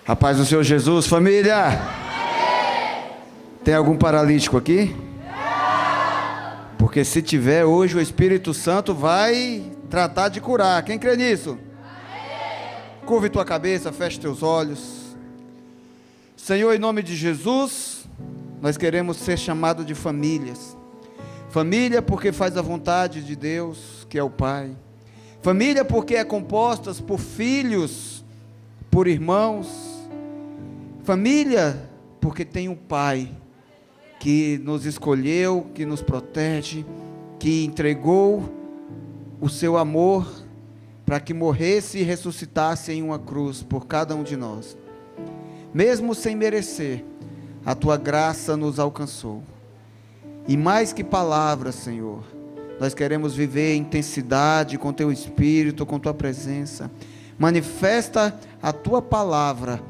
A paz do Senhor Jesus, família. Tem algum paralítico aqui? Porque se tiver, hoje o Espírito Santo vai tratar de curar. Quem crê nisso? Curve tua cabeça, feche teus olhos. Senhor, em nome de Jesus, nós queremos ser chamados de famílias. Família porque faz a vontade de Deus, que é o Pai. Família porque é composta por filhos, por irmãos. Família porque tem um Pai que nos escolheu, que nos protege, que entregou o seu amor para que morresse e ressuscitasse em uma cruz por cada um de nós. Mesmo sem merecer, a tua graça nos alcançou. E mais que palavras, Senhor, nós queremos viver em intensidade com teu Espírito, com tua presença. Manifesta a tua palavra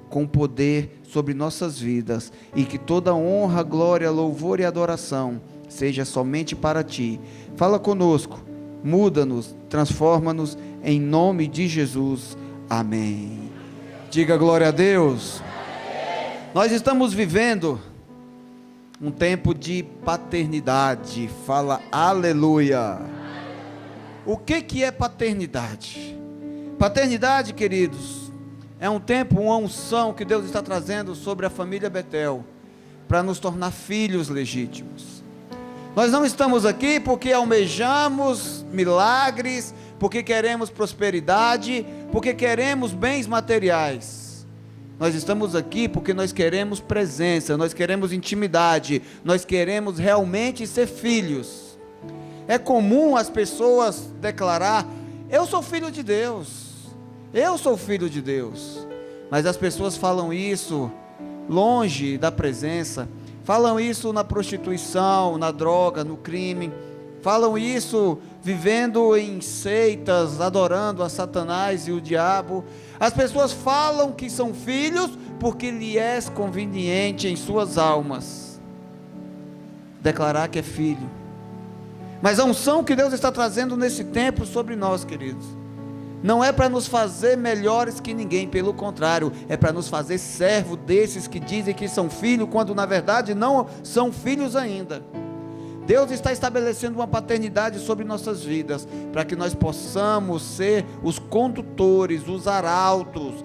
com poder sobre nossas vidas, e que toda honra, glória, louvor e adoração seja somente para ti. Fala conosco, muda-nos, transforma-nos, em nome de Jesus, amém. Diga glória a Deus. Nós estamos vivendo um tempo de paternidade, fala aleluia. O que é paternidade? Paternidade, queridos, é um tempo, uma unção que Deus está trazendo sobre a família Betel, para nos tornar filhos legítimos. Nós não estamos aqui porque almejamos milagres, porque queremos prosperidade, porque queremos bens materiais. Nós estamos aqui porque nós queremos presença, nós queremos intimidade, nós queremos realmente ser filhos. É comum as pessoas declarar: eu sou filho de Deus. Eu sou filho de Deus, mas as pessoas falam isso longe da presença, falam isso na prostituição, na droga, no crime, falam isso vivendo em seitas, adorando a Satanás e o diabo. As pessoas falam que são filhos porque lhe é conveniente em suas almas declarar que é filho, mas a unção que Deus está trazendo nesse tempo sobre nós, queridos, não é para nos fazer melhores que ninguém, pelo contrário, é para nos fazer servo desses que dizem que são filhos, quando na verdade não são filhos ainda. Deus está estabelecendo uma paternidade sobre nossas vidas, para que nós possamos ser os condutores, os arautos,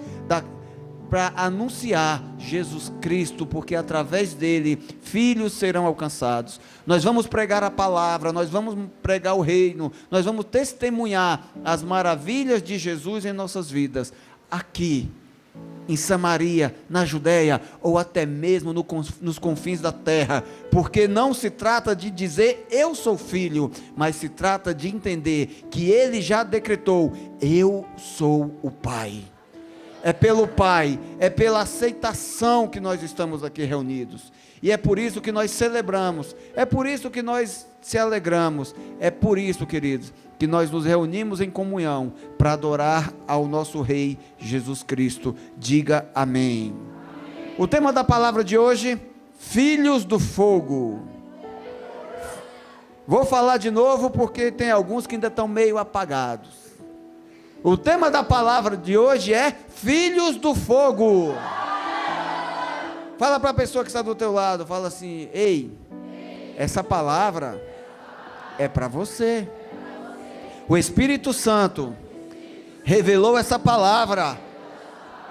para anunciar Jesus Cristo, porque através dele, filhos serão alcançados. Nós vamos pregar a palavra, nós vamos pregar o reino, nós vamos testemunhar as maravilhas de Jesus em nossas vidas, aqui, em Samaria, na Judéia, ou até mesmo nos confins da terra, porque não se trata de dizer eu sou filho, mas se trata de entender que ele já decretou: eu sou o Pai. É pelo Pai, é pela aceitação que nós estamos aqui reunidos, e é por isso que nós celebramos, é por isso que nós se alegramos, é por isso, queridos, que nós nos reunimos em comunhão, para adorar ao nosso Rei Jesus Cristo. Diga amém. O tema da palavra de hoje: filhos do fogo. Vou falar de novo, porque tem alguns que ainda estão meio apagados. O tema da palavra de hoje é filhos do fogo. Fala para a pessoa que está do teu lado, fala assim: ei, essa palavra é para você. O Espírito Santo revelou essa palavra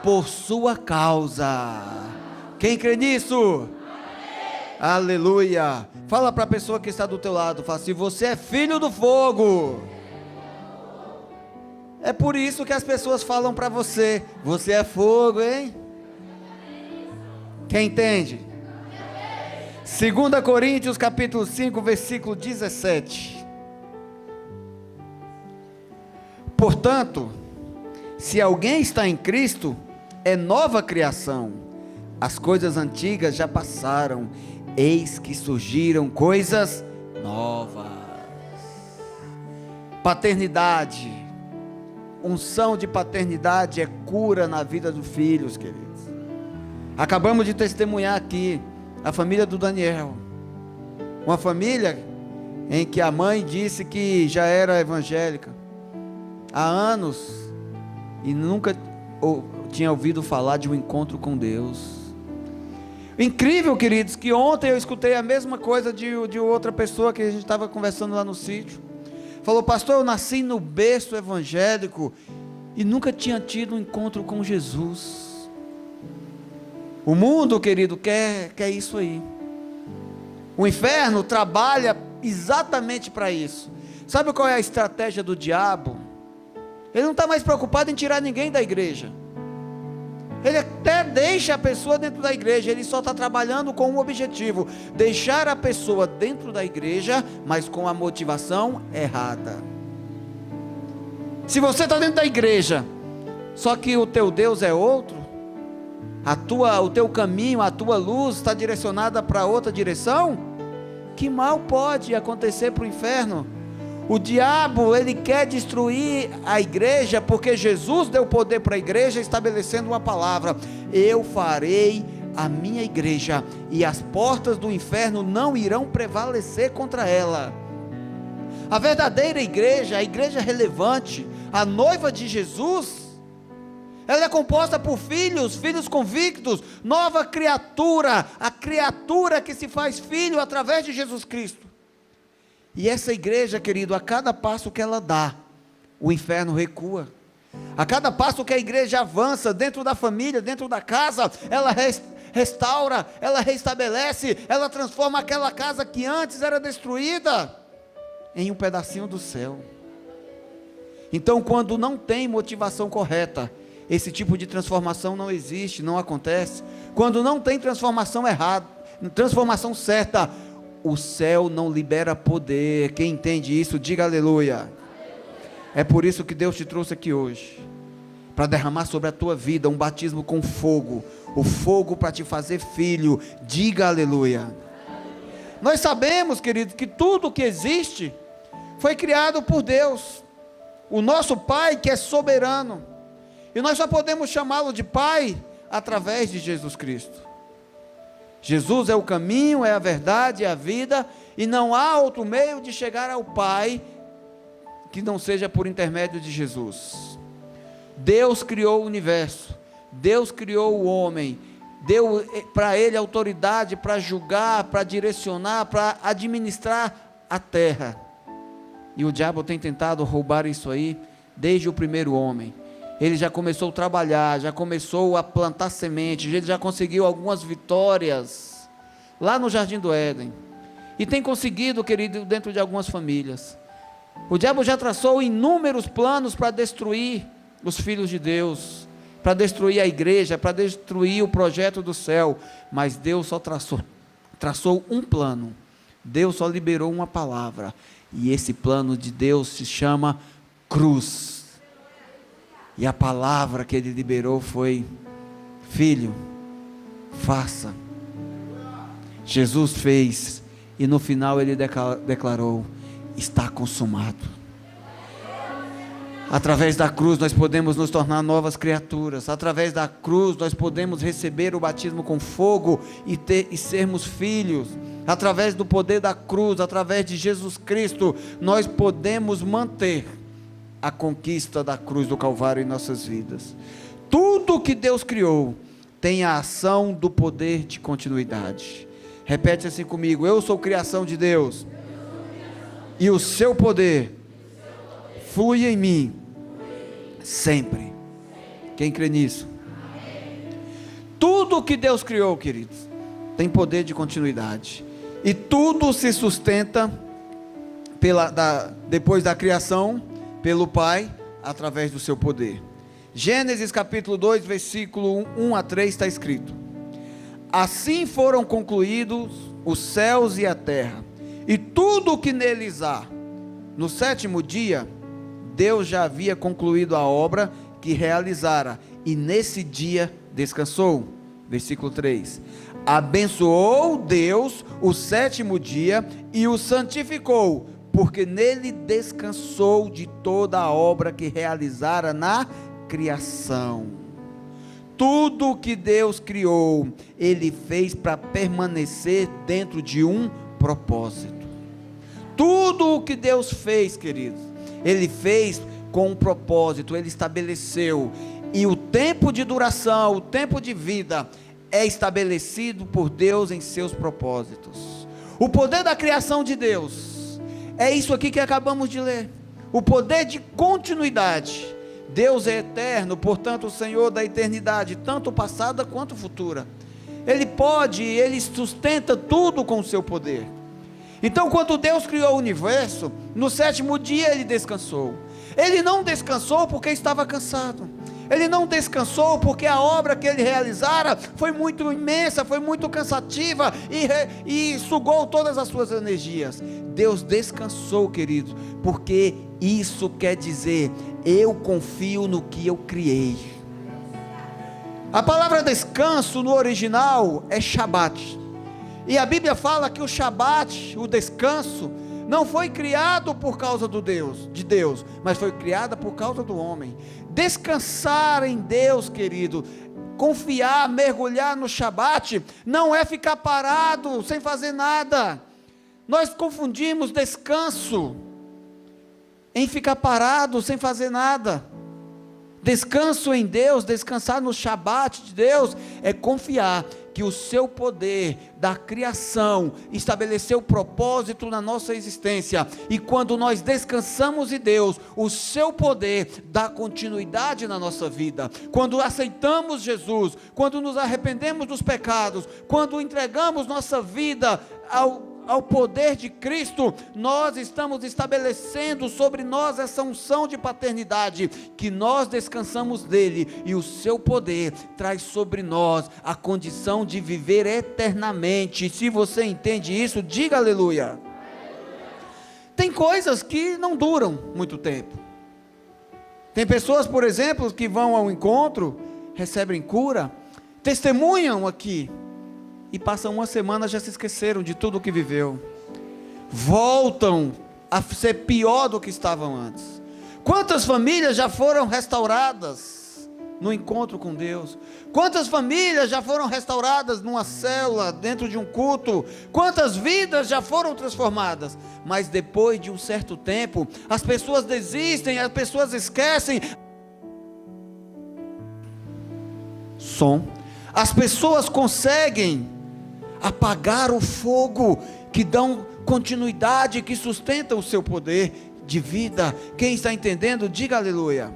por sua causa. Quem crê nisso? Aleluia. Fala para a pessoa que está do teu lado, fala assim: você é filho do fogo. É por isso que as pessoas falam para você: você é fogo, hein? Quem entende? 2 Coríntios capítulo 5, versículo 17. Portanto, se alguém está em Cristo, é nova criação. As coisas antigas já passaram, eis que surgiram coisas novas. Paternidade, unção de paternidade é cura na vida dos filhos, queridos. Acabamos de testemunhar aqui a família do Daniel, uma família em que a mãe disse que já era evangélica há anos e nunca tinha ouvido falar de um encontro com Deus. Incrível, queridos, que ontem eu escutei a mesma coisa de outra pessoa que a gente estava conversando lá no sítio. Falou: pastor, eu nasci no berço evangélico e nunca tinha tido um encontro com Jesus. O mundo, querido, quer isso aí. O inferno trabalha exatamente para isso. Sabe qual é a estratégia do diabo? Ele não está mais preocupado em tirar ninguém da igreja. Ele até deixa a pessoa dentro da igreja, ele só está trabalhando com um objetivo: deixar a pessoa dentro da igreja, mas com a motivação errada. Se você está dentro da igreja, só que o teu Deus é outro, o teu caminho, a tua luz está direcionada para outra direção, que mal pode acontecer para o inferno? O diabo, ele quer destruir a igreja, porque Jesus deu poder para a igreja, estabelecendo uma palavra: eu farei a minha igreja, e as portas do inferno não irão prevalecer contra ela. A verdadeira igreja, a igreja relevante, a noiva de Jesus, ela é composta por filhos convictos, nova criatura, a criatura que se faz filho através de Jesus Cristo. E essa igreja, querido, a cada passo que ela dá, o inferno recua. A cada passo que a igreja avança, dentro da família, dentro da casa, ela restaura, ela restabelece, ela transforma aquela casa que antes era destruída em um pedacinho do céu. Então, quando não tem motivação correta, esse tipo de transformação não existe, não acontece. Quando não tem transformação errada, transformação certa, o céu não libera poder. Quem entende isso, diga aleluia. É por isso que Deus te trouxe aqui hoje, para derramar sobre a tua vida um batismo com fogo, o fogo para te fazer filho. Diga aleluia. Nós sabemos, querido, que tudo que existe foi criado por Deus, o nosso Pai, que é soberano, e nós só podemos chamá-lo de Pai através de Jesus Cristo. Jesus é o caminho, é a verdade, é a vida, e não há outro meio de chegar ao Pai que não seja por intermédio de Jesus. Deus criou o universo, Deus criou o homem, deu para ele autoridade para julgar, para direcionar, para administrar a terra. E o diabo tem tentado roubar isso aí desde o primeiro homem. Ele já começou a trabalhar, já começou a plantar sementes, ele já conseguiu algumas vitórias lá no Jardim do Éden, e tem conseguido, querido, dentro de algumas famílias. O diabo já traçou inúmeros planos para destruir os filhos de Deus, para destruir a igreja, para destruir o projeto do céu, mas Deus só traçou um plano, Deus só liberou uma palavra, e esse plano de Deus se chama cruz. E a palavra que ele liberou foi: filho, faça. Jesus fez, e no final ele declarou: está consumado. Através da cruz nós podemos nos tornar novas criaturas. Através da cruz nós podemos receber o batismo com fogo e sermos filhos. Através do poder da cruz, através de Jesus Cristo, nós podemos manter a conquista da cruz do Calvário em nossas vidas. Tudo que Deus criou tem a ação do poder de continuidade. Repete assim comigo: eu sou criação de Deus, e o seu poder flui em mim sempre. Quem crê nisso? Tudo que Deus criou, queridos, tem poder de continuidade, e tudo se sustenta depois da criação pelo Pai, através do seu poder. Gênesis capítulo 2, versículo 1 a 3 está escrito: assim foram concluídos os céus e a terra, e tudo o que neles há. No sétimo dia, Deus já havia concluído a obra que realizara, e nesse dia descansou. Versículo 3: abençoou Deus o sétimo dia e o santificou, porque nele descansou de toda a obra que realizara na criação. Tudo o que Deus criou, Ele fez para permanecer dentro de um propósito. Tudo o que Deus fez, queridos, Ele fez com um propósito, Ele estabeleceu. E o tempo de duração, o tempo de vida, é estabelecido por Deus em seus propósitos. O poder da criação de Deus, é isso aqui que acabamos de ler. O poder de continuidade. Deus é eterno, portanto o Senhor da eternidade, tanto passada quanto futura. Ele sustenta tudo com o seu poder. Então, quando Deus criou o universo, no 7º dia Ele descansou. Ele não descansou porque estava cansado. Ele não descansou porque a obra que Ele realizara foi muito imensa, foi muito cansativa e sugou todas as suas energias. Deus descansou, queridos, porque isso quer dizer, eu confio no que eu criei. A palavra descanso no original é Shabat. E a Bíblia fala que o Shabat, o descanso, não foi criado por causa de Deus, mas foi criado por causa do homem. Descansar em Deus, querido, confiar, mergulhar no Shabat, não é ficar parado, sem fazer nada. Nós confundimos descanso em ficar parado, sem fazer nada. Descanso em Deus, descansar no Shabat de Deus, é confiar que o seu poder da criação estabeleceu propósito na nossa existência, e quando nós descansamos em Deus, o seu poder dá continuidade na nossa vida. Quando aceitamos Jesus, quando nos arrependemos dos pecados, quando entregamos nossa vida ao poder de Cristo, nós estamos estabelecendo sobre nós essa unção de paternidade, que nós descansamos dele, e o seu poder traz sobre nós a condição de viver eternamente. Se você entende isso, diga aleluia. Tem coisas que não duram muito tempo. Tem pessoas, por exemplo, que vão ao encontro, recebem cura, testemunham aqui, e passam uma semana, já se esqueceram de tudo o que viveu, voltam a ser pior do que estavam antes. Quantas famílias já foram restauradas no encontro com Deus? Quantas famílias já foram restauradas numa célula, dentro de um culto? Quantas vidas já foram transformadas? Mas depois de um certo tempo, as pessoas desistem, as pessoas esquecem. As pessoas conseguem apagar o fogo que dão continuidade, que sustenta o seu poder de vida. Quem está entendendo, diga aleluia.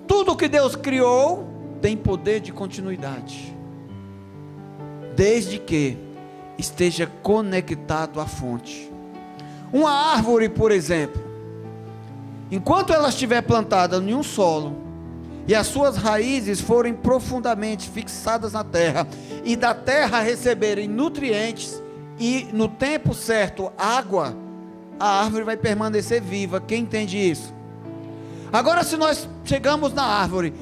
Tudo que Deus criou tem poder de continuidade, desde que esteja conectado à fonte. Uma árvore, por exemplo, enquanto ela estiver plantada em um solo, e as suas raízes forem profundamente fixadas na terra, e da terra receberem nutrientes, e no tempo certo água, a árvore vai permanecer viva. Quem entende isso? Agora, se nós chegamos na árvore,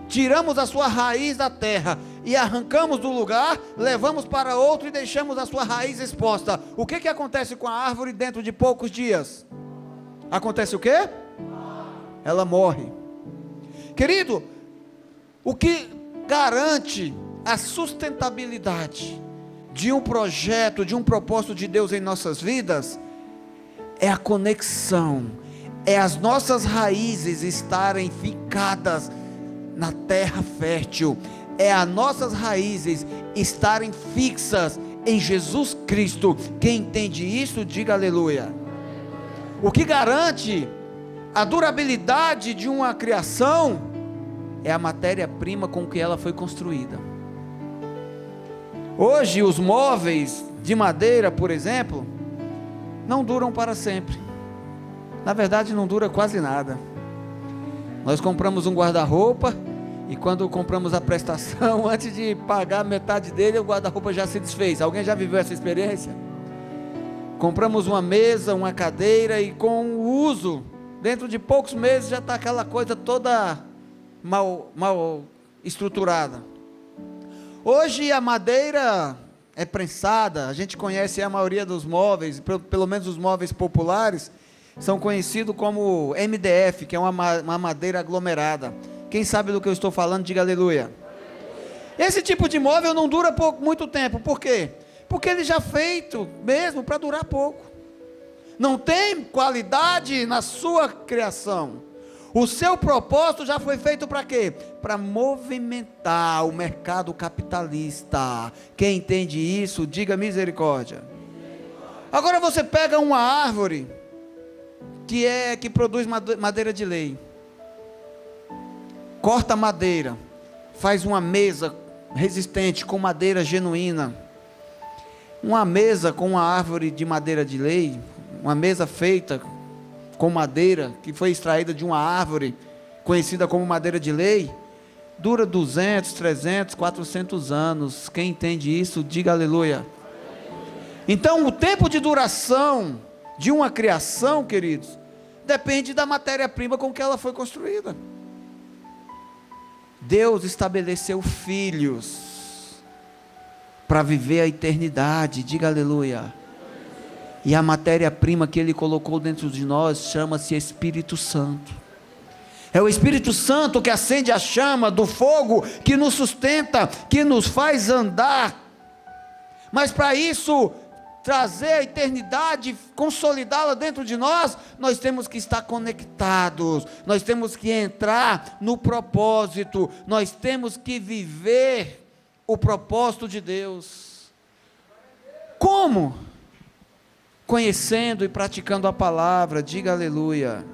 tiramos a sua raiz da terra, e arrancamos do lugar, levamos para outro e deixamos a sua raiz exposta, o que acontece com a árvore dentro de poucos dias? Acontece o quê? Ela morre. Querido, o que garante a sustentabilidade de um projeto, de um propósito de Deus em nossas vidas, é a conexão, é as nossas raízes estarem fincadas na terra fértil, é as nossas raízes estarem fixas em Jesus Cristo. Quem entende isso, diga aleluia. O que garante a durabilidade de uma criação é a matéria-prima com que ela foi construída. Hoje os móveis de madeira, por exemplo, não duram para sempre. Na verdade, não dura quase nada. Nós compramos um guarda-roupa, e quando compramos a prestação, antes de pagar metade dele, o guarda-roupa já se desfez. Alguém já viveu essa experiência? Compramos uma mesa, uma cadeira, e com o uso, dentro de poucos meses já está aquela coisa toda mal estruturada. Hoje a madeira é prensada. A gente conhece a maioria dos móveis, pelo menos os móveis populares, são conhecidos como MDF, que é uma madeira aglomerada. Quem sabe do que eu estou falando, diga aleluia. Esse tipo de móvel não dura muito tempo. Por quê? Porque ele já é feito mesmo para durar pouco. Não tem qualidade na sua criação. O seu propósito já foi feito para quê? Para movimentar o mercado capitalista. Quem entende isso, diga misericórdia. Agora você pega uma árvore que produz madeira de lei. Corta a madeira, faz uma mesa resistente com madeira genuína. Uma mesa com uma árvore de madeira de lei, uma mesa feita com madeira que foi extraída de uma árvore conhecida como madeira de lei, dura 200, 300, 400 anos. Quem entende isso, diga aleluia. Então o tempo de duração de uma criação, queridos, depende da matéria-prima com que ela foi construída. Deus estabeleceu filhos para viver a eternidade, diga aleluia. E a matéria-prima que Ele colocou dentro de nós chama-se Espírito Santo. É o Espírito Santo que acende a chama do fogo, que nos sustenta, que nos faz andar. Mas para isso, trazer a eternidade, consolidá-la dentro de nós, nós temos que estar conectados, nós temos que entrar no propósito, nós temos que viver o propósito de Deus. Como? Conhecendo e praticando a palavra, diga aleluia.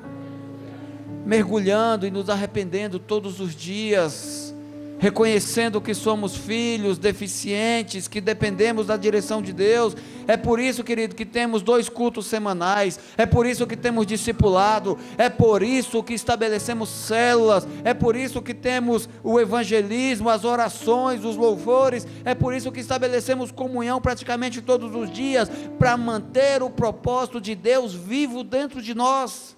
Mergulhando e nos arrependendo todos os dias, reconhecendo que somos filhos deficientes, que dependemos da direção de Deus. É por isso, querido, que temos 2 cultos semanais, é por isso que temos discipulado, é por isso que estabelecemos células, é por isso que temos o evangelismo, as orações, os louvores, é por isso que estabelecemos comunhão praticamente todos os dias, para manter o propósito de Deus vivo dentro de nós,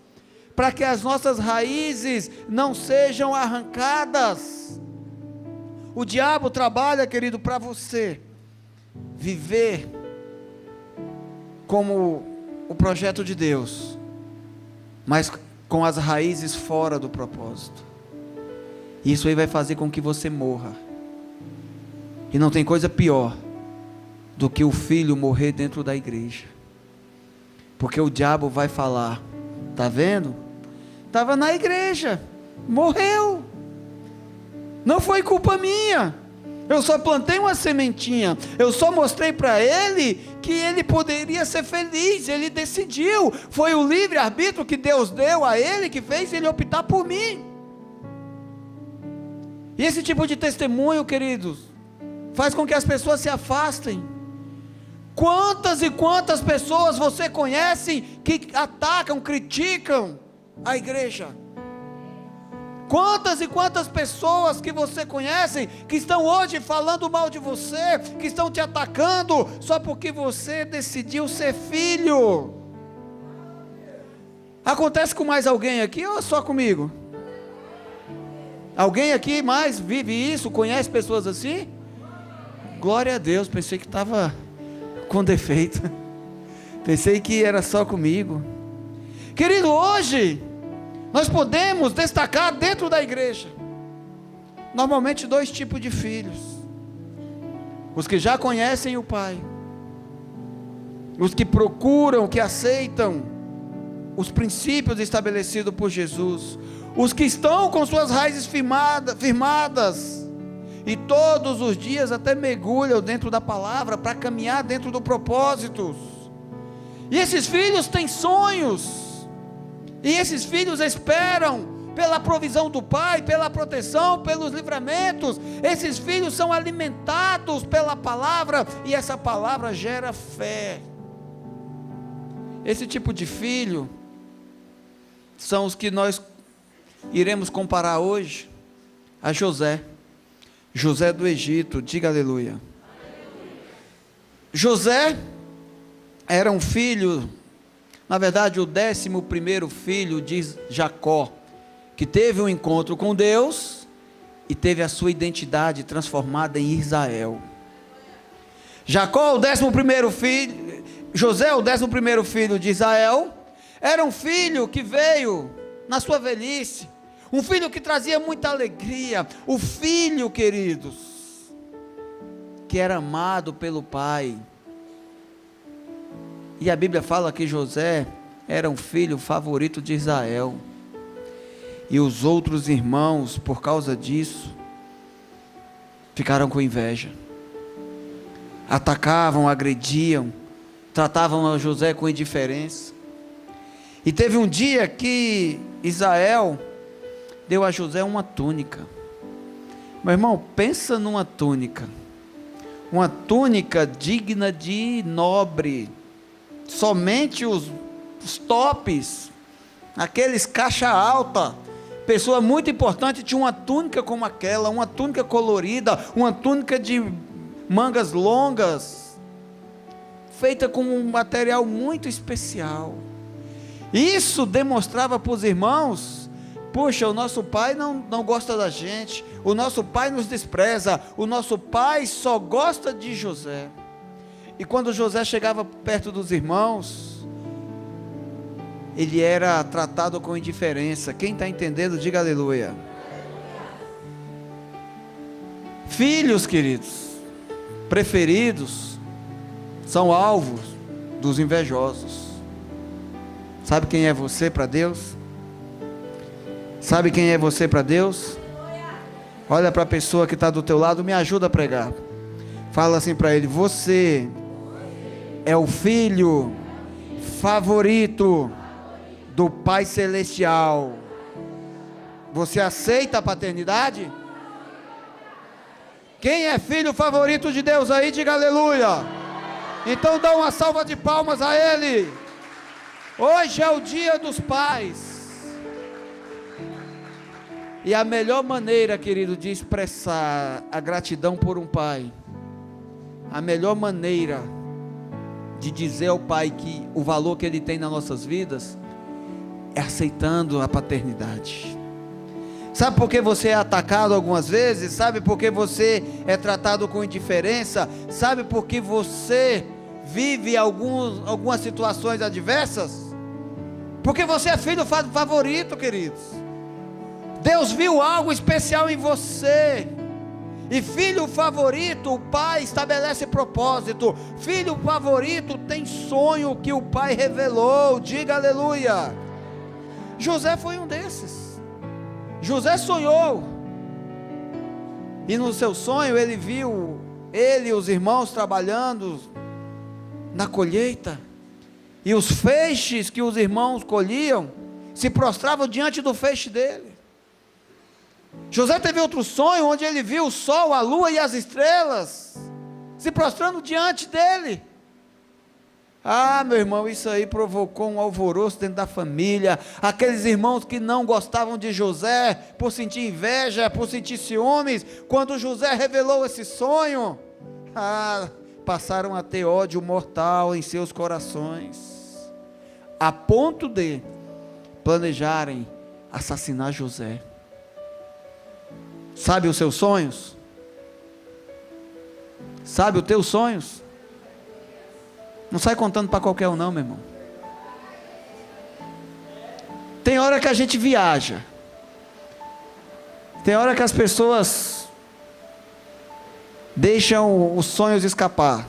para que as nossas raízes não sejam arrancadas. O diabo trabalha, querido, para você viver como o projeto de Deus, mas com as raízes fora do propósito. Isso aí vai fazer com que você morra. E não tem coisa pior do que o filho morrer dentro da igreja. Porque o diabo vai falar: tá vendo? Estava na igreja, morreu. Não foi culpa minha, eu só plantei uma sementinha, eu só mostrei para ele que ele poderia ser feliz, ele decidiu, foi o livre-arbítrio que Deus deu a ele, que fez ele optar por mim. E esse tipo de testemunho, queridos, faz com que as pessoas se afastem. Quantas e quantas pessoas você conhece que atacam, criticam a igreja? Quantas e quantas pessoas que você conhece, que estão hoje falando mal de você, que estão te atacando, só porque você decidiu ser filho. Acontece com mais alguém aqui ou só comigo? Alguém aqui mais vive isso, conhece pessoas assim? Glória a Deus, pensei que estava com defeito, pensei que era só comigo. Querido, hoje nós podemos destacar dentro da igreja, normalmente 2 tipos de filhos: os que já conhecem o Pai, os que procuram, que aceitam os princípios estabelecidos por Jesus, os que estão com suas raízes firmadas, e todos os dias até mergulham dentro da palavra, para caminhar dentro do propósito. E esses filhos têm sonhos, e esses filhos esperam pela provisão do Pai, pela proteção, pelos livramentos. Esses filhos são alimentados pela palavra, e essa palavra gera fé. Esse tipo de filho são os que nós iremos comparar hoje a José do Egito, diga aleluia. José era um filho, na verdade o 11º filho de Jacó, que teve um encontro com Deus e teve a sua identidade transformada em Israel. Jacó, o 11º filho, José, o 11º filho de Israel, era um filho que veio na sua velhice, um filho que trazia muita alegria, o filho, queridos, que era amado pelo pai. E a Bíblia fala que José era um filho favorito de Israel. E os outros irmãos, por causa disso, ficaram com inveja. Atacavam, agrediam, tratavam a José com indiferença. E teve um dia que Israel deu a José uma túnica. Meu irmão, pensa numa túnica. Uma túnica digna de nobre. Somente os tops, aqueles caixa alta, pessoa muito importante, tinha uma túnica como aquela, uma túnica colorida, uma túnica de mangas longas, feita com um material muito especial. Isso demonstrava para os irmãos: puxa, o nosso pai não gosta da gente, o nosso pai nos despreza, o nosso pai só gosta de José. E quando José chegava perto dos irmãos, ele era tratado com indiferença. Quem está entendendo, diga aleluia. Filhos, queridos, preferidos, são alvos dos invejosos. Sabe quem é você para Deus? Sabe quem é você para Deus? Olha para a pessoa que está do teu lado, me ajuda a pregar. Fala assim para ele: você é o filho favorito do Pai Celestial. Você aceita a paternidade? Quem é filho favorito de Deus aí, diga aleluia. Então dá uma salva de palmas a Ele. Hoje é o dia dos pais. E a melhor maneira, querido, de expressar a gratidão por um pai, a melhor maneira de dizer ao pai que o valor que ele tem nas nossas vidas, é aceitando a paternidade. Sabe por que você é atacado algumas vezes? Sabe por que você é tratado com indiferença? Sabe por que você vive algumas situações adversas? Porque você é filho favorito, queridos. Deus viu algo especial em você. E filho favorito, o pai estabelece propósito. Filho favorito tem sonho que o pai revelou. Diga aleluia. José foi um desses. José sonhou, e no seu sonho ele viu ele e os irmãos trabalhando na colheita, e os feixes que os irmãos colhiam se prostravam diante do feixe dele. José teve outro sonho onde ele viu o sol, a lua e as estrelas se prostrando diante dele. Ah, meu irmão, isso aí provocou um alvoroço dentro da família. Aqueles irmãos que não gostavam de José, por sentir inveja, por sentir ciúmes, quando José revelou esse sonho, passaram a ter ódio mortal em seus corações, a ponto de planejarem assassinar José. Sabe os seus sonhos? Sabe os teus sonhos? Não sai contando para qualquer um não, meu irmão. Tem hora que a gente viaja. Tem hora que as pessoas deixam os sonhos escapar.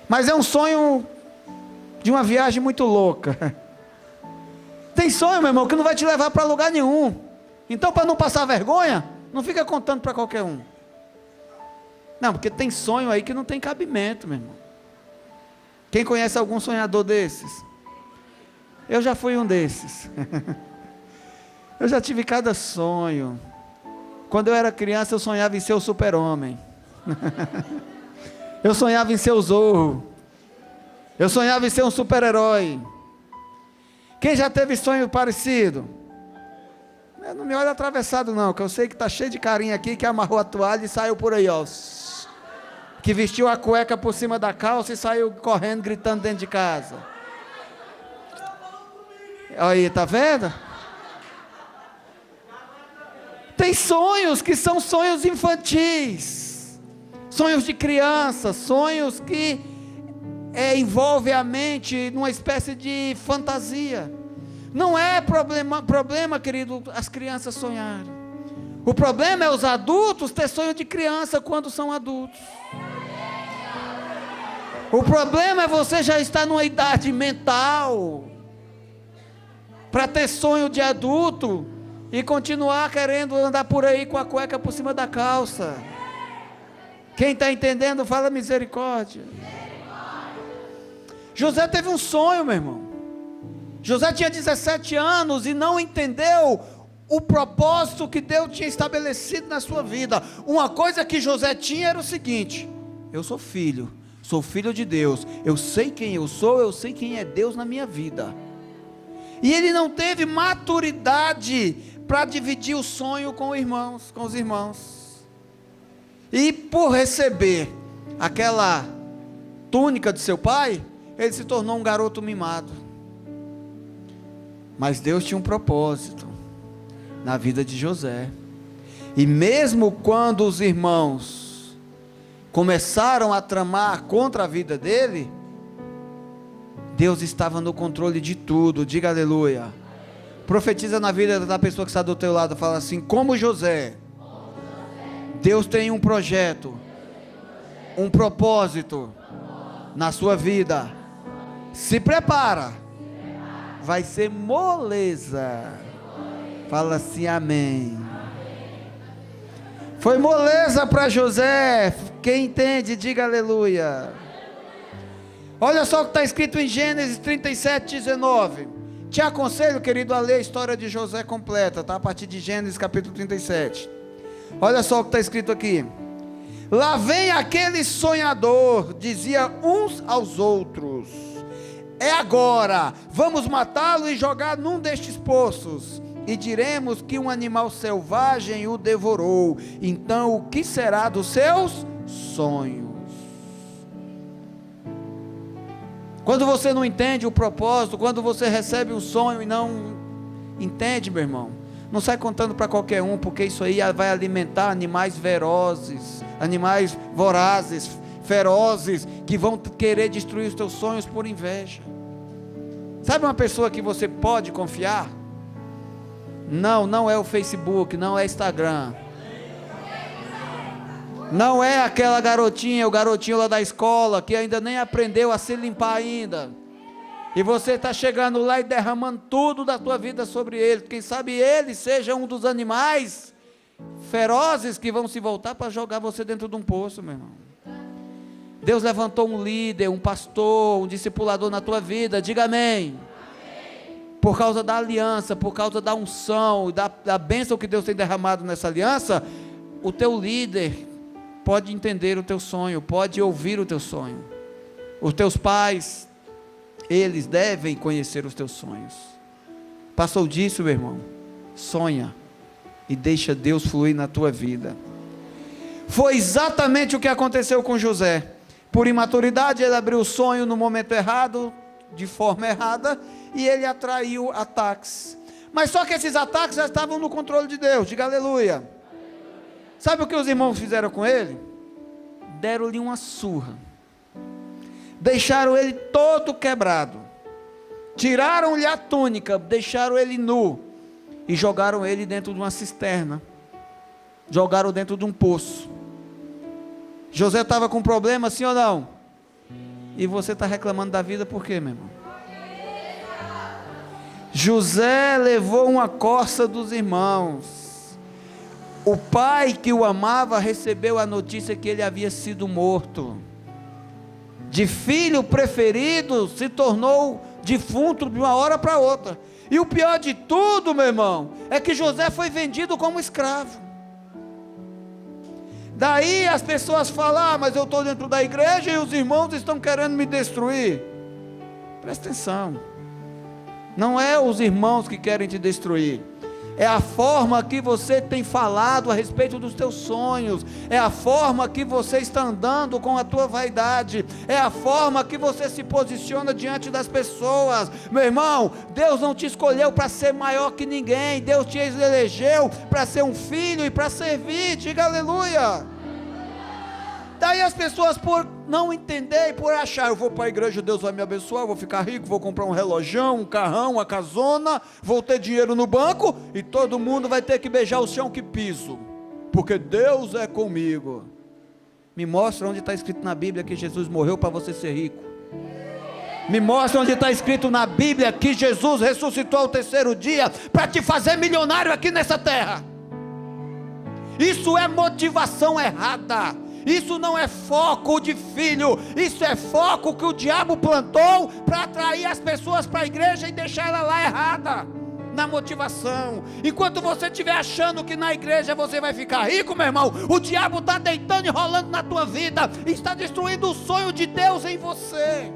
Mas é um sonho de uma viagem muito louca. Tem sonho, meu irmão, que não vai te levar para lugar nenhum. Então, para não passar vergonha, não fica contando para qualquer um. Não, porque tem sonho aí que não tem cabimento, meu irmão. Quem conhece algum sonhador desses? Eu já fui um desses. Eu já tive cada sonho. Quando eu era criança, eu sonhava em ser o super-homem. Eu sonhava em ser o Zorro. Eu sonhava em ser um super-herói. Quem já teve sonho parecido? Não me olha atravessado não, que eu sei que está cheio de carinha aqui que amarrou a toalha e saiu por aí, ó. Que vestiu a cueca por cima da calça e saiu correndo, gritando dentro de casa. Aí, tá vendo? Tem sonhos que são sonhos infantis, sonhos de criança, sonhos que envolvem a mente numa espécie de fantasia. Não é problema, querido, as crianças sonharem. O problema é os adultos ter sonho de criança quando são adultos. O problema é você já estar numa idade mental para ter sonho de adulto, e continuar querendo andar por aí com a cueca por cima da calça. Quem está entendendo, fala misericórdia. José teve um sonho, meu irmão. José tinha 17 anos e não entendeu o propósito que Deus tinha estabelecido na sua vida. Uma coisa que José tinha era o seguinte: eu sou filho de Deus, eu sei quem eu sou, eu sei quem é Deus na minha vida. E ele não teve maturidade para dividir o sonho com os irmãos. E por receber aquela túnica de seu pai, ele se tornou um garoto mimado. Mas Deus tinha um propósito na vida de José. E mesmo quando os irmãos começaram a tramar contra a vida dele, Deus estava no controle de tudo. Diga aleluia. Profetiza na vida da pessoa que está do teu lado. Fala assim: como José, Deus tem um projeto, um propósito na sua vida. Se prepara, vai ser moleza. Fala assim, amém. Foi moleza para José. Quem entende, diga aleluia. Olha só o que está escrito em Gênesis 37:19. Te aconselho, querido, a ler a história de José completa, tá? A partir de Gênesis capítulo 37. Olha só o que está escrito aqui. Lá vem aquele sonhador, dizia uns aos outros: é agora, vamos matá-lo e jogar num destes poços, e diremos que um animal selvagem o devorou. Então o que será dos seus sonhos? Quando você não entende o propósito, quando você recebe um sonho e não entende, meu irmão, não sai contando para qualquer um, porque isso aí vai alimentar animais ferozes, animais vorazes, ferozes, que vão querer destruir os teus sonhos por inveja. Sabe uma pessoa que você pode confiar? Não é o Facebook, não é Instagram, não é aquela garotinha, o garotinho lá da escola, que ainda nem aprendeu a se limpar ainda, e você está chegando lá e derramando tudo da tua vida sobre ele. Quem sabe ele seja um dos animais ferozes que vão se voltar para jogar você dentro de um poço, meu irmão. Deus levantou um líder, um pastor, um discipulador na tua vida, diga amém. Por causa da aliança, por causa da unção e da bênção que Deus tem derramado nessa aliança, o teu líder pode entender o teu sonho, pode ouvir o teu sonho. Os teus pais, eles devem conhecer os teus sonhos. Passou disso, meu irmão? Sonha e deixa Deus fluir na tua vida. Foi exatamente o que aconteceu com José. Por imaturidade, ele abriu o sonho no momento errado, de forma errada, e ele atraiu ataques. Mas só que esses ataques já estavam no controle de Deus. Diga aleluia. Sabe o que os irmãos fizeram com ele? Deram-lhe uma surra, deixaram ele todo quebrado, tiraram-lhe a túnica, deixaram ele nu, e jogaram ele dentro de uma cisterna, jogaram dentro de um poço. José estava com problema, sim ou não? E você está reclamando da vida por quê, meu irmão? José levou uma coça dos irmãos. O pai que o amava recebeu a notícia que ele havia sido morto. De filho preferido se tornou defunto de uma hora para outra. E o pior de tudo, meu irmão, é que José foi vendido como escravo. Daí as pessoas falam: mas eu estou dentro da igreja e os irmãos estão querendo me destruir. Presta atenção, não é os irmãos que querem te destruir, é a forma que você tem falado a respeito dos teus sonhos, é a forma que você está andando com a tua vaidade, é a forma que você se posiciona diante das pessoas. Meu irmão, Deus não te escolheu para ser maior que ninguém, Deus te elegeu para ser um filho e para servir. Diga aleluia. Daí as pessoas, por não entender e por achar: eu vou para a igreja, Deus vai me abençoar, vou ficar rico, vou comprar um relojão, um carrão, uma casona, vou ter dinheiro no banco, e todo mundo vai ter que beijar o chão que piso, porque Deus é comigo. Me mostra onde está escrito na Bíblia que Jesus morreu para você ser rico. Me mostra onde está escrito na Bíblia que Jesus ressuscitou ao terceiro dia para te fazer milionário aqui nessa terra. Isso é motivação errada. Isso não é foco de filho. Isso é foco que o diabo plantou para atrair as pessoas para a igreja e deixar ela lá errada na motivação. Enquanto você estiver achando que na igreja você vai ficar rico, meu irmão, o diabo está deitando e rolando na tua vida e está destruindo o sonho de Deus em você.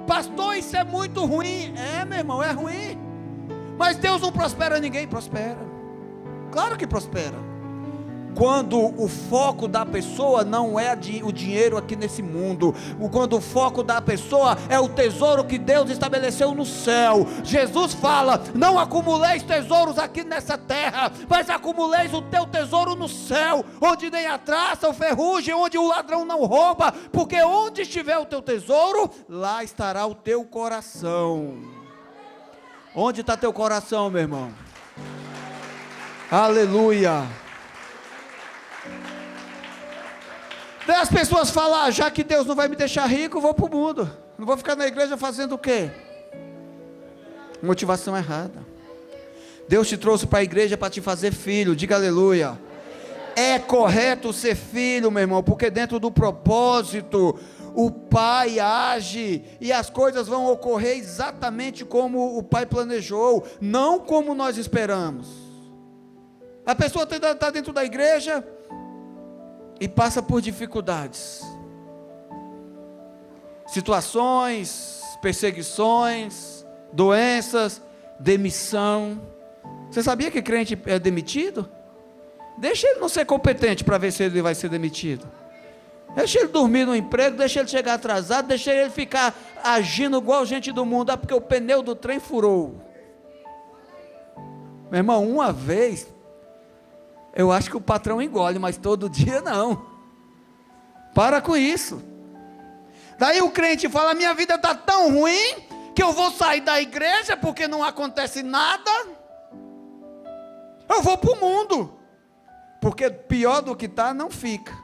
Pastor, isso é muito ruim. É, meu irmão, é ruim. Mas Deus não prospera ninguém. Prospera. Claro que prospera. Quando o foco da pessoa não é o dinheiro aqui nesse mundo, quando o foco da pessoa é o tesouro que Deus estabeleceu no céu. Jesus fala: não acumuleis tesouros aqui nessa terra, mas acumuleis o teu tesouro no céu, onde nem a traça, o ferrugem, onde o ladrão não rouba, porque onde estiver o teu tesouro, lá estará o teu coração. Onde está teu coração, meu irmão? Aleluia. Daí as pessoas falam: já que Deus não vai me deixar rico, eu vou para o mundo. Não vou ficar na igreja fazendo o quê? Motivação errada. Deus te trouxe para a igreja para te fazer filho. Diga aleluia. É correto ser filho, meu irmão, porque dentro do propósito o Pai age e as coisas vão ocorrer exatamente como o Pai planejou, não como nós esperamos. A pessoa está dentro da igreja e passa por dificuldades, situações, perseguições, doenças, demissão. Você sabia que crente é demitido? Deixa ele não ser competente para ver se ele vai ser demitido. Deixa ele dormir no emprego, deixa ele chegar atrasado, deixa ele ficar agindo igual gente do mundo, porque o pneu do trem furou. Meu irmão, uma vez eu acho que o patrão engole, mas todo dia não. Para com isso. Daí o crente fala: minha vida está tão ruim que eu vou sair da igreja porque não acontece nada. Eu vou para o mundo, porque pior do que está não fica.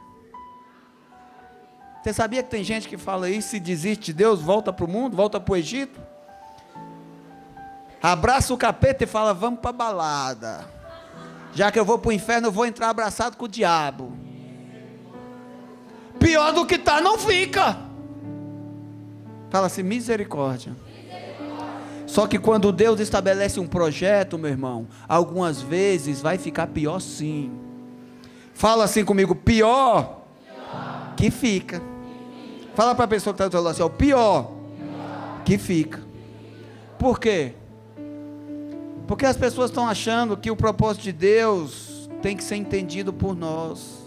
Você sabia que tem gente que fala isso e desiste de Deus, volta para o mundo, volta para o Egito? Abraça o capeta e fala: vamos para a balada. Já que eu vou para o inferno, eu vou entrar abraçado com o diabo. Pior do que está, não fica. Fala assim: misericórdia. Só que quando Deus estabelece um projeto, meu irmão, algumas vezes vai ficar pior sim. Fala assim comigo: pior que fica. Fala para a pessoa que está do teu lado assim: ó, pior que fica. Por quê? Porque as pessoas estão achando que o propósito de Deus tem que ser entendido por nós.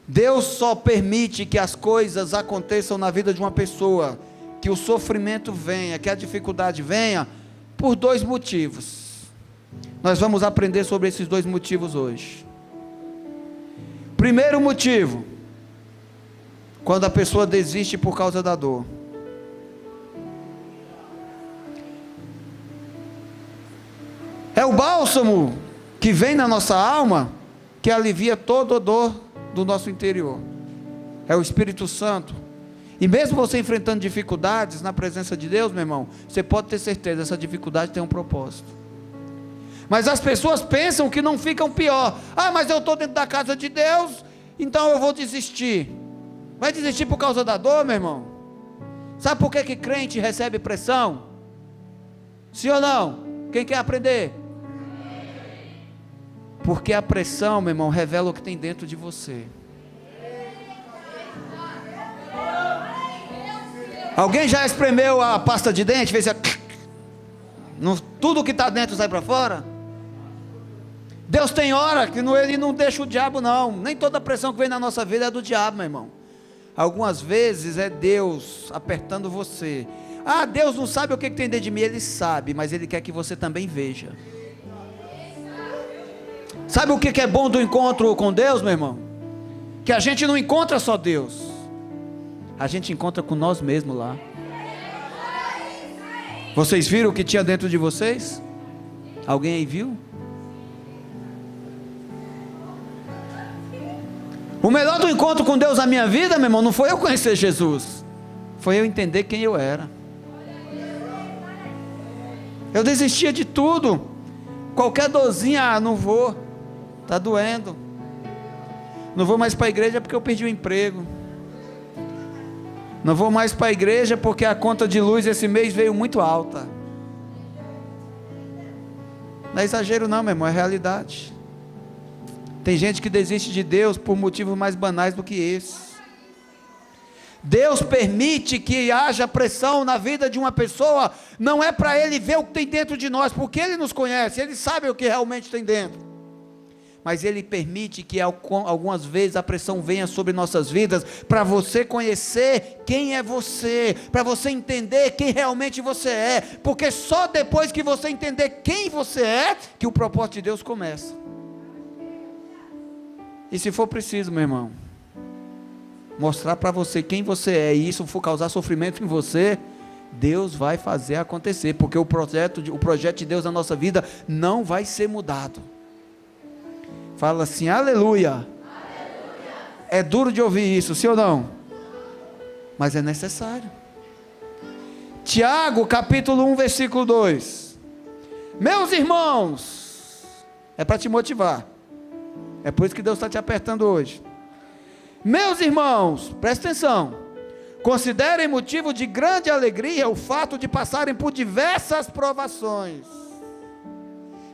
Deus só permite que as coisas aconteçam na vida de uma pessoa, que o sofrimento venha, que a dificuldade venha, por dois motivos. Nós vamos aprender sobre esses dois motivos hoje. Primeiro motivo: quando a pessoa desiste por causa da dor. É o bálsamo que vem na nossa alma, que alivia toda a dor do nosso interior. É o Espírito Santo. E mesmo você enfrentando dificuldades na presença de Deus, meu irmão, você pode ter certeza, essa dificuldade tem um propósito. Mas as pessoas pensam que não ficam pior. Ah, mas eu estou dentro da casa de Deus, então eu vou desistir. Vai desistir por causa da dor, meu irmão? Sabe por que crente recebe pressão? Sim ou não? Quem quer aprender? Porque a pressão, meu irmão, revela o que tem dentro de você. Alguém já espremeu a pasta de dente? Fez assim, tudo que está dentro sai para fora? Deus tem hora que Ele não deixa o diabo não. Nem toda pressão que vem na nossa vida é do diabo, meu irmão. Algumas vezes é Deus apertando você. Ah, Deus não sabe o que tem dentro de mim. Ele sabe, mas Ele quer que você também veja. Sabe o que é bom do encontro com Deus, meu irmão? Que a gente não encontra só Deus, a gente encontra com nós mesmos lá. Vocês viram o que tinha dentro de vocês? Alguém aí viu? O melhor do encontro com Deus na minha vida, meu irmão, não foi eu conhecer Jesus. foi eu entender quem eu era. Eu desistia de tudo. Qualquer dorzinha, não vou, está doendo. Não vou mais para a igreja porque eu perdi o emprego. Não vou mais para a igreja porque a conta de luz esse mês veio muito alta. Não é exagero não, meu irmão, é realidade. Tem gente que desiste de Deus por motivos mais banais do que esse. Deus permite que haja pressão na vida de uma pessoa, não é para Ele ver o que tem dentro de nós, porque Ele nos conhece, Ele sabe o que realmente tem dentro, mas Ele permite que algumas vezes a pressão venha sobre nossas vidas, para você conhecer quem é você, para você entender quem realmente você é, porque só depois que você entender quem você é, que o propósito de Deus começa. E se for preciso, meu irmão, mostrar para você quem você é, e isso for causar sofrimento em você, Deus vai fazer acontecer, porque o projeto de Deus na nossa vida não vai ser mudado. Fala assim, aleluia. Aleluia. É duro de ouvir isso, sim ou não? Mas é necessário. Tiago capítulo 1 versículo 2, meus irmãos, é para te motivar, é por isso que Deus está te apertando hoje. Meus irmãos, presta atenção, considerem motivo de grande alegria o fato de passarem por diversas provações.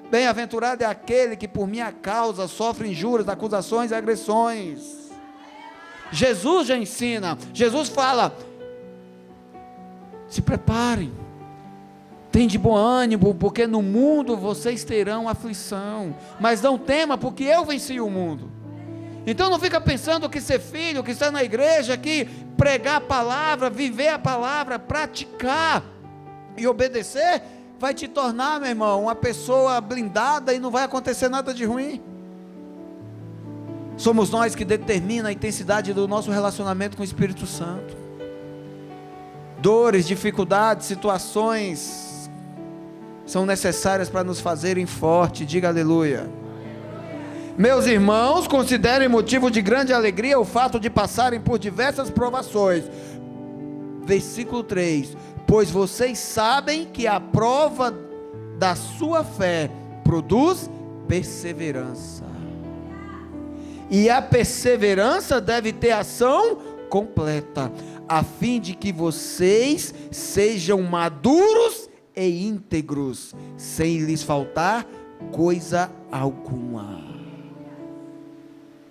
Bem-aventurado é aquele que por minha causa sofre injúrias, acusações e agressões. Jesus já ensina, Jesus fala, se preparem, tem de bom ânimo, porque no mundo vocês terão aflição, mas não tema, porque eu venci o mundo. Então não fica pensando que ser filho, que estar na igreja, que pregar a palavra, viver a palavra, praticar e obedecer, vai te tornar, meu irmão, uma pessoa blindada e não vai acontecer nada de ruim. Somos nós que determina a intensidade do nosso relacionamento com o Espírito Santo. Dores, dificuldades, situações são necessárias para nos fazerem forte. Diga aleluia. Meus irmãos, considerem motivo de grande alegria o fato de passarem por diversas provações. Versículo 3, pois vocês sabem que a prova da sua fé produz perseverança, e a perseverança deve ter ação completa, a fim de que vocês sejam maduros e íntegros, sem lhes faltar coisa alguma.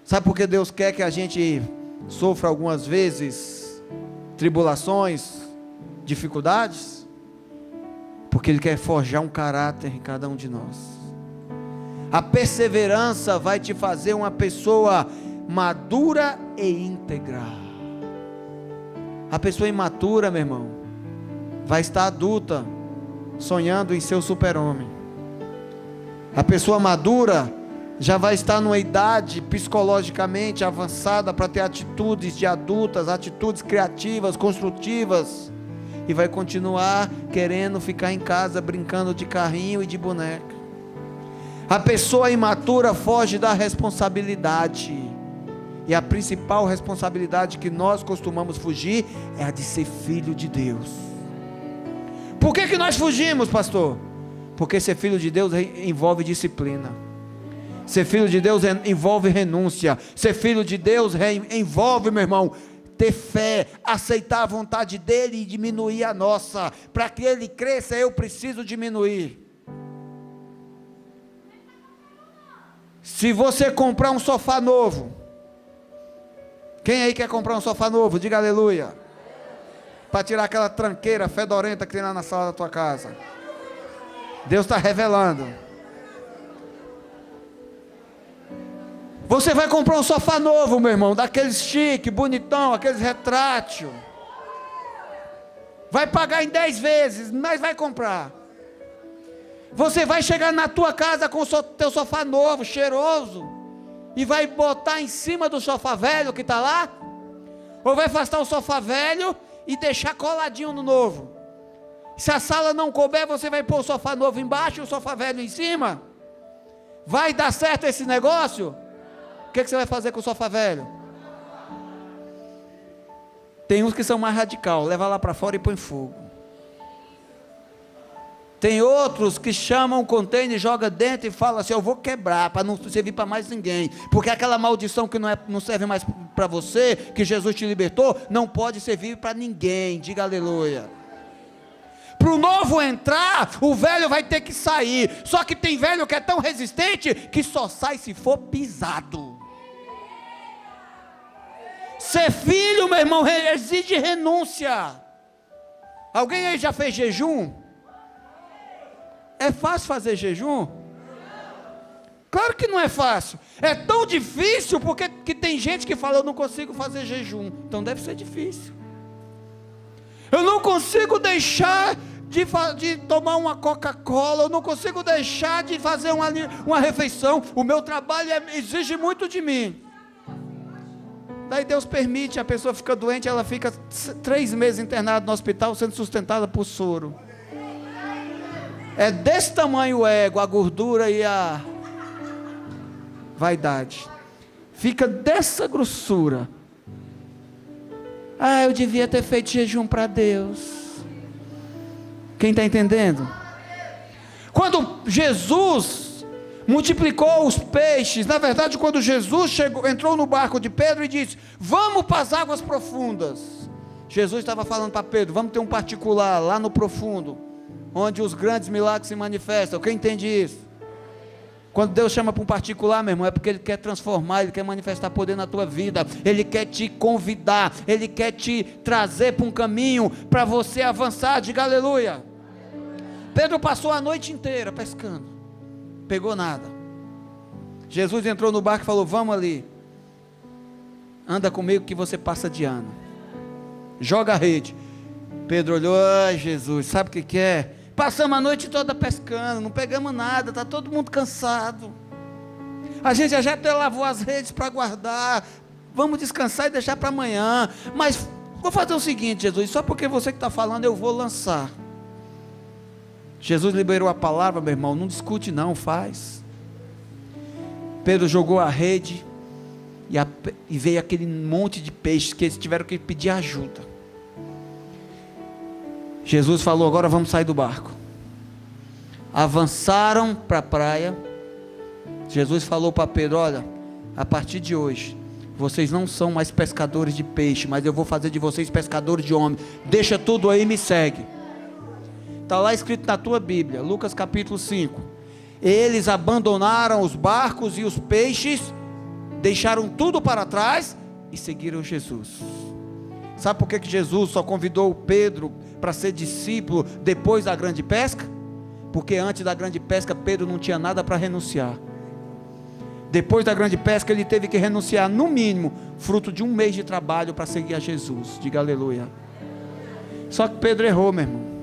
Sabe por que Deus quer que a gente sofra algumas vezes tribulações, dificuldades? Porque Ele quer forjar um caráter em cada um de nós. A perseverança vai te fazer uma pessoa madura e íntegra. A pessoa imatura, meu irmão, vai estar adulta, sonhando em ser o super-homem. A pessoa madura já vai estar numa idade psicologicamente avançada para ter atitudes de adultas, atitudes criativas, construtivas, e vai continuar querendo ficar em casa brincando de carrinho e de boneca. A pessoa imatura foge da responsabilidade, e a principal responsabilidade que nós costumamos fugir é a de ser filho de Deus. Por que nós fugimos, pastor? Porque ser filho de Deus envolve disciplina. Ser filho de Deus envolve renúncia. Ser filho de Deus envolve, meu irmão, ter fé, aceitar a vontade dEle e diminuir a nossa. Para que Ele cresça, eu preciso diminuir. Se você comprar um sofá novo, quem aí quer comprar um sofá novo? Diga aleluia. Para tirar aquela tranqueira fedorenta que tem lá na sala da tua casa. Deus está revelando. Você vai comprar um sofá novo, meu irmão, daqueles chique, bonitão, aqueles retrátil. Vai pagar em 10 vezes, mas vai comprar. Você vai chegar na tua casa com o teu sofá novo, cheiroso, e vai botar em cima do sofá velho que está lá? Ou vai afastar o sofá velho e deixar coladinho no novo? Se a sala não couber, você vai pôr o sofá novo embaixo e o sofá velho em cima? Vai dar certo esse negócio? O que você vai fazer com o sofá velho? Tem uns que são mais radical, leva lá para fora e põe fogo. Tem outros que chamam o container, joga dentro e fala assim: eu vou quebrar para não servir para mais ninguém, porque aquela maldição que não serve mais para você, que Jesus te libertou, não pode servir para ninguém. Diga aleluia. Para o novo entrar, o velho vai ter que sair. Só que tem velho que é tão resistente que só sai se for pisado. Ser filho, meu irmão, exige renúncia. Alguém aí já fez jejum? É fácil fazer jejum? Claro que não é fácil. É tão difícil porque que tem gente que fala: eu não consigo fazer jejum. Então deve ser difícil. Eu não consigo deixar de tomar uma Coca-Cola. Eu não consigo deixar de fazer uma refeição. O meu trabalho exige muito de mim. Daí Deus permite, a pessoa fica doente, ela fica 3 meses internada no hospital, sendo sustentada por soro. É desse tamanho o ego, a gordura e a vaidade. Fica dessa grossura. Eu devia ter feito jejum para Deus. Quem está entendendo? Quando Jesus multiplicou os peixes, na verdade, quando Jesus entrou no barco de Pedro e disse: vamos para as águas profundas. Jesus estava falando para Pedro: vamos ter um particular lá no profundo, onde os grandes milagres se manifestam. Quem entende isso? Quando Deus chama para um particular, meu irmão, é porque Ele quer transformar, Ele quer manifestar poder na tua vida, Ele quer te convidar, Ele quer te trazer para um caminho, para você avançar. Diga aleluia. Pedro passou a noite inteira pescando, pegou nada. Jesus entrou no barco e falou: vamos ali, anda comigo que você passa de ano, joga a rede. Pedro olhou: ai Jesus, sabe o que é? Passamos a noite toda pescando, não pegamos nada, está todo mundo cansado. A gente já até lavou as redes para guardar, vamos descansar e deixar para amanhã. Mas vou fazer o seguinte, Jesus, só porque você que está falando, eu vou lançar. Jesus liberou a palavra, meu irmão, não discute não, faz. Pedro jogou a rede e veio aquele monte de peixes que eles tiveram que pedir ajuda. Jesus falou: agora vamos sair do barco. Avançaram para a praia. Jesus falou para Pedro: olha, a partir de hoje, vocês não são mais pescadores de peixe, mas eu vou fazer de vocês pescadores de homens. Deixa tudo aí e me segue. Está lá escrito na tua Bíblia, Lucas capítulo 5. Eles abandonaram os barcos e os peixes, deixaram tudo para trás e seguiram Jesus. Sabe por que Jesus só convidou Pedro para ser discípulo depois da grande pesca? Porque antes da grande pesca Pedro não tinha nada para renunciar. Depois da grande pesca ele teve que renunciar, no mínimo, fruto de 1 mês de trabalho para seguir a Jesus. Diga aleluia. Só que Pedro errou, meu irmão.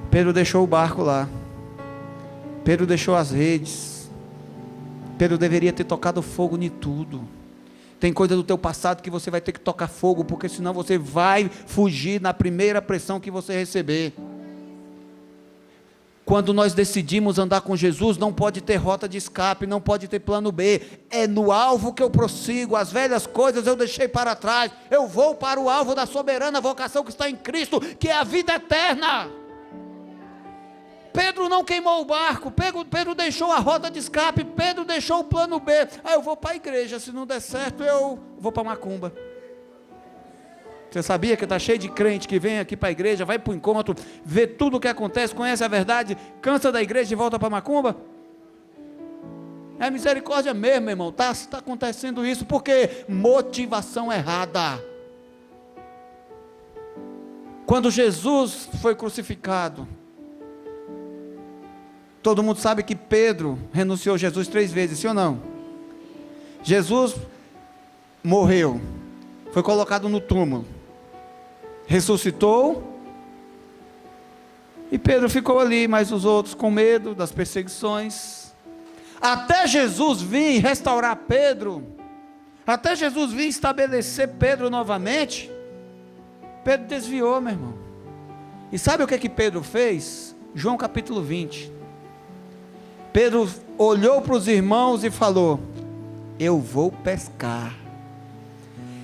Pedro deixou o barco lá, Pedro deixou as redes. Pedro deveria ter tocado fogo em tudo. Tem coisa do teu passado que você vai ter que tocar fogo, porque senão você vai fugir na primeira pressão que você receber. Quando nós decidimos andar com Jesus, não pode ter rota de escape, não pode ter plano B. É no alvo que eu prossigo. As velhas coisas eu deixei para trás. Eu vou para o alvo da soberana vocação que está em Cristo, que é a vida eterna. Pedro não queimou o barco, Pedro deixou a rota de escape, Pedro deixou o plano B. Eu vou para a igreja, se não der certo eu vou para macumba. Você sabia que está cheio de crente que vem aqui para a igreja, vai para o encontro, vê tudo o que acontece, conhece a verdade, cansa da igreja e volta para macumba? É misericórdia mesmo, meu irmão. Está acontecendo isso porque motivação errada. Quando Jesus foi crucificado, todo mundo sabe que Pedro renunciou a Jesus 3 vezes, sim ou não? Jesus morreu, foi colocado no túmulo, ressuscitou, e Pedro ficou ali, mas os outros com medo das perseguições, até Jesus vir restaurar Pedro, até Jesus vir estabelecer Pedro novamente. Pedro desviou, meu irmão. E sabe o que Pedro fez? João capítulo 20. Pedro olhou para os irmãos e falou: eu vou pescar.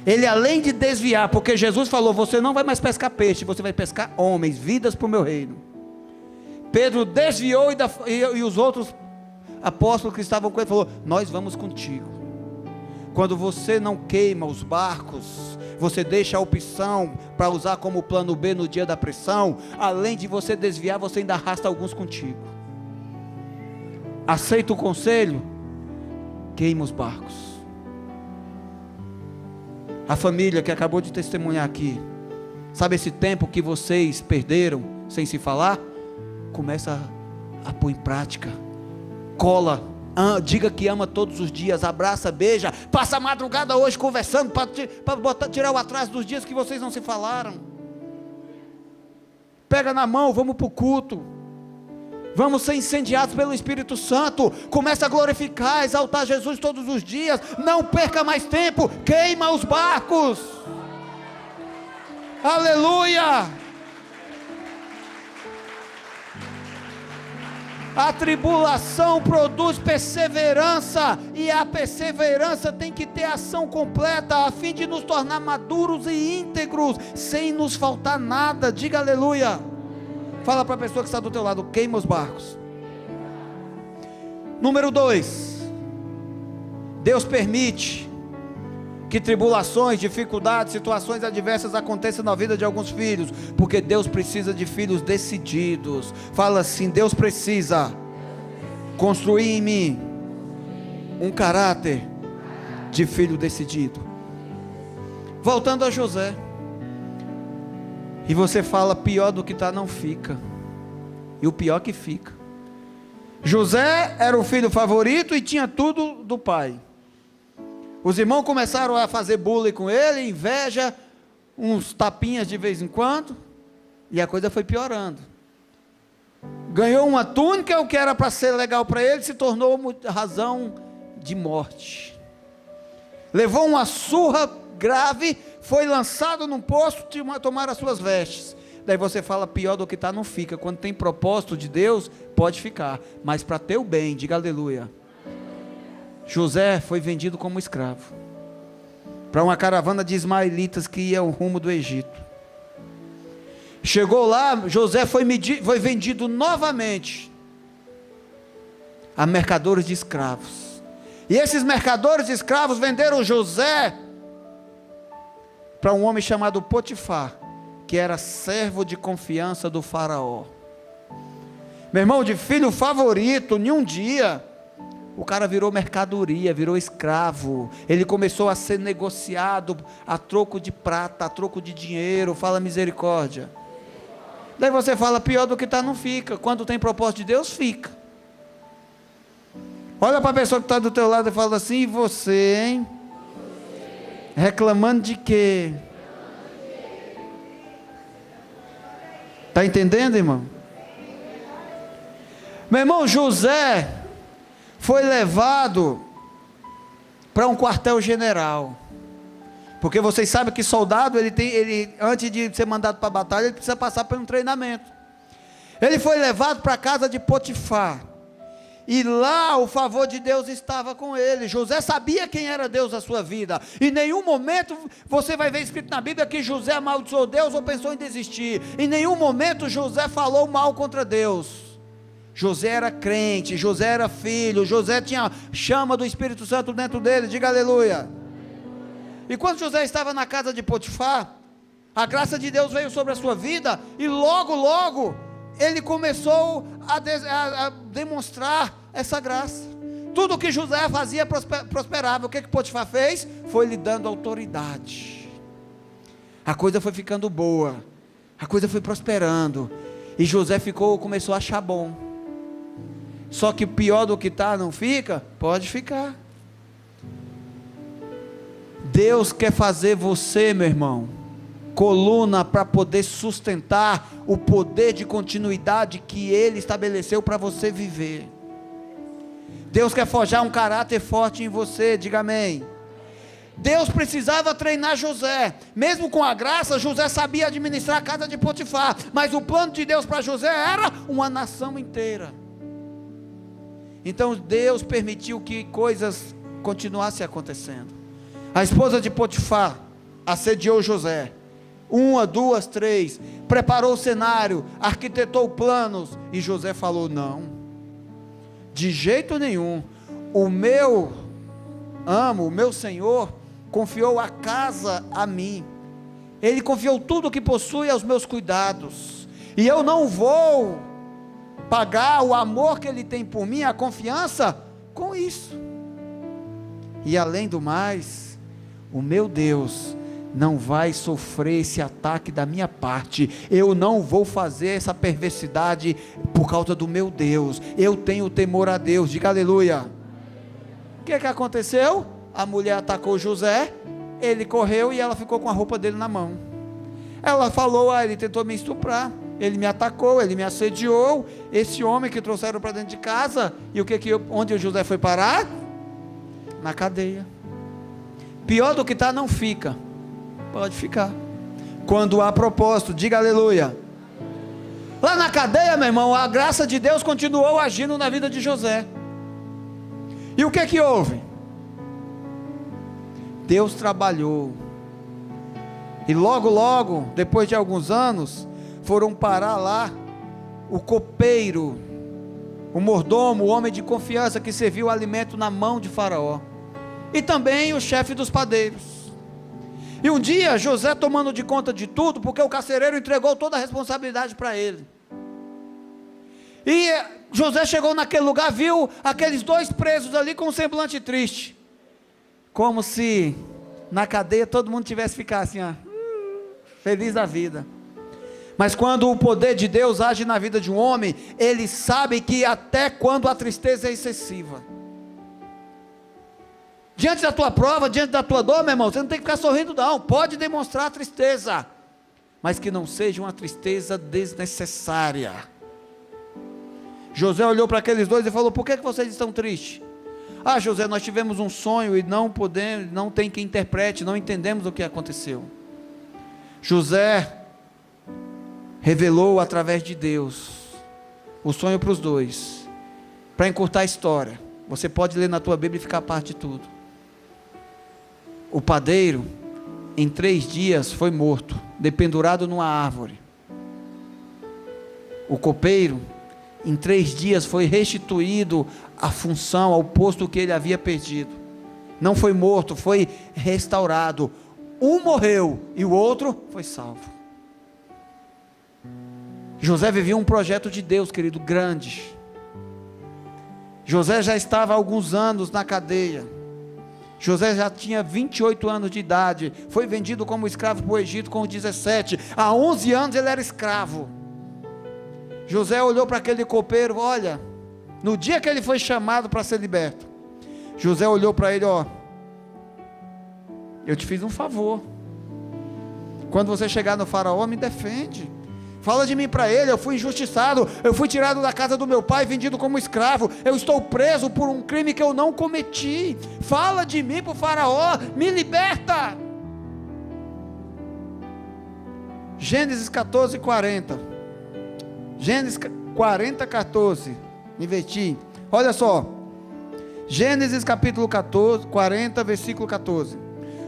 Ele, além de desviar, porque Jesus falou, você não vai mais pescar peixe, você vai pescar homens, vidas para o meu reino. Pedro desviou e os outros apóstolos que estavam com ele falou, nós vamos contigo. Quando você não queima os barcos, você deixa a opção para usar como plano B no dia da pressão, além de você desviar, você ainda arrasta alguns contigo. Aceita o conselho? Queima os barcos. A família que acabou de testemunhar aqui, sabe esse tempo que vocês perderam sem se falar? Começa a pôr em prática. Cola, diga que ama todos os dias, abraça, beija, passa a madrugada hoje conversando para tirar o atraso dos dias que vocês não se falaram. Pega na mão, vamos para o culto. Vamos ser incendiados pelo Espírito Santo. Começa a glorificar, exaltar Jesus todos os dias. Não perca mais tempo. Queima os barcos. Aleluia. A tribulação produz perseverança, e a perseverança tem que ter ação completa, a fim de nos tornar maduros e íntegros, sem nos faltar nada. Diga aleluia. Fala para a pessoa que está do teu lado, queima os barcos. Número 2, Deus permite que tribulações, dificuldades, situações adversas aconteçam na vida de alguns filhos, porque Deus precisa de filhos decididos. Fala assim, Deus precisa construir em mim um caráter de filho decidido. Voltando a José, e você fala, pior do que está não fica, e o pior que fica. José era o filho favorito e tinha tudo do pai. Os irmãos começaram a fazer bullying com ele, inveja, uns tapinhas de vez em quando, e a coisa foi piorando. Ganhou uma túnica, o que era para ser legal para ele, se tornou razão de morte. Levou uma surra grave, foi lançado num poço, tomar as suas vestes. Daí você fala, pior do que está não fica. Quando tem propósito de Deus, pode ficar, mas para teu bem, diga aleluia. José foi vendido como escravo para uma caravana de ismaelitas que ia ao rumo do Egito. Chegou lá, José foi vendido novamente a mercadores de escravos, e esses mercadores de escravos venderam José para um homem chamado Potifar, que era servo de confiança do faraó. Meu irmão, de filho favorito, em um dia o cara virou mercadoria, virou escravo. Ele começou a ser negociado a troco de prata, a troco de dinheiro. Fala misericórdia. Daí você fala, pior do que está não fica. Quando tem propósito de Deus, fica. Olha para a pessoa que está do teu lado e fala assim, e você, hein? Reclamando de quê? Está entendendo, irmão? Meu irmão, José foi levado para um quartel-general, porque vocês sabem que soldado, ele antes de ser mandado para a batalha, ele precisa passar por um treinamento. Ele foi levado para a casa de Potifar, e lá o favor de Deus estava com ele. José sabia quem era Deus na sua vida. Em nenhum momento você vai ver escrito na Bíblia que José amaldiçoou Deus ou pensou em desistir. Em nenhum momento José falou mal contra Deus. José era crente, José era filho, José tinha chama do Espírito Santo dentro dele. Diga aleluia. E quando José estava na casa de Potifar, a graça de Deus veio sobre a sua vida, e logo ele começou a demonstrar essa graça. Tudo que José fazia prosperava. O que Potifar fez? Foi lhe dando autoridade. A coisa foi ficando boa, a coisa foi prosperando, e José começou a achar bom. Só que pior do que está não fica? Pode ficar. Deus quer fazer você, meu irmão, coluna para poder sustentar o poder de continuidade que Ele estabeleceu para você viver. Deus quer forjar um caráter forte em você, diga amém. Deus precisava treinar José, mesmo com a graça. José sabia administrar a casa de Potifar, mas o plano de Deus para José era uma nação inteira. Então Deus permitiu que coisas continuassem acontecendo. A esposa de Potifar assediou José. 1, 2, 3, preparou o cenário, arquitetou planos, e José falou: não, de jeito nenhum, o meu Senhor confiou a casa a mim, Ele confiou tudo o que possui aos meus cuidados, e eu não vou pagar o amor que Ele tem por mim, a confiança, com isso. E além do mais, o meu Deus não vai sofrer esse ataque da minha parte, eu não vou fazer essa perversidade por causa do meu Deus, eu tenho temor a Deus, diga aleluia. O que aconteceu? A mulher atacou José, ele correu e ela ficou com a roupa dele na mão. Ela falou: ele tentou me estuprar, ele me atacou, ele me assediou, esse homem que trouxeram para dentro de casa. E onde o José foi parar? Na cadeia. Pior do que está, não fica. Pode ficar, quando há propósito, diga aleluia. Lá na cadeia, meu irmão, a graça de Deus continuou agindo na vida de José. E o que houve? Deus trabalhou, e logo, depois de alguns anos, foram parar lá o copeiro, o mordomo, o homem de confiança que serviu o alimento na mão de Faraó, e também o chefe dos padeiros. E um dia, José tomando de conta de tudo, porque o carcereiro entregou toda a responsabilidade para ele. E José chegou naquele lugar, viu aqueles 2 presos ali com um semblante triste, como se na cadeia todo mundo tivesse ficado assim, feliz da vida. Mas quando o poder de Deus age na vida de um homem, ele sabe que até quando a tristeza é excessiva. Diante da tua prova, diante da tua dor, meu irmão, você não tem que ficar sorrindo não, pode demonstrar tristeza, mas que não seja uma tristeza desnecessária. José olhou para aqueles 2 e falou: por que vocês estão tristes? José, nós tivemos um sonho e não tem quem interprete, não entendemos o que aconteceu. José revelou através de Deus o sonho para os 2, para encurtar a história. Você pode ler na tua Bíblia e ficar a parte de tudo. O padeiro, em 3 dias, foi morto, dependurado numa árvore. O copeiro, em 3 dias, foi restituído à função, ao posto que ele havia perdido. Não foi morto, foi restaurado. Um morreu e o outro foi salvo. José vivia um projeto de Deus, querido, grande. José já estava há alguns anos na cadeia. José já tinha 28 anos de idade, foi vendido como escravo para o Egito com 17, há 11 anos ele era escravo. José olhou para aquele copeiro, olha, no dia que ele foi chamado para ser liberto, José olhou para ele: eu te fiz um favor, quando você chegar no faraó, me defende, fala de mim para ele, eu fui injustiçado, eu fui tirado da casa do meu pai, vendido como escravo, eu estou preso por um crime que eu não cometi, fala de mim para o faraó, me liberta. Gênesis 14, 40, Gênesis 40, 14, inverti, olha só, Gênesis capítulo 14, 40, versículo 14,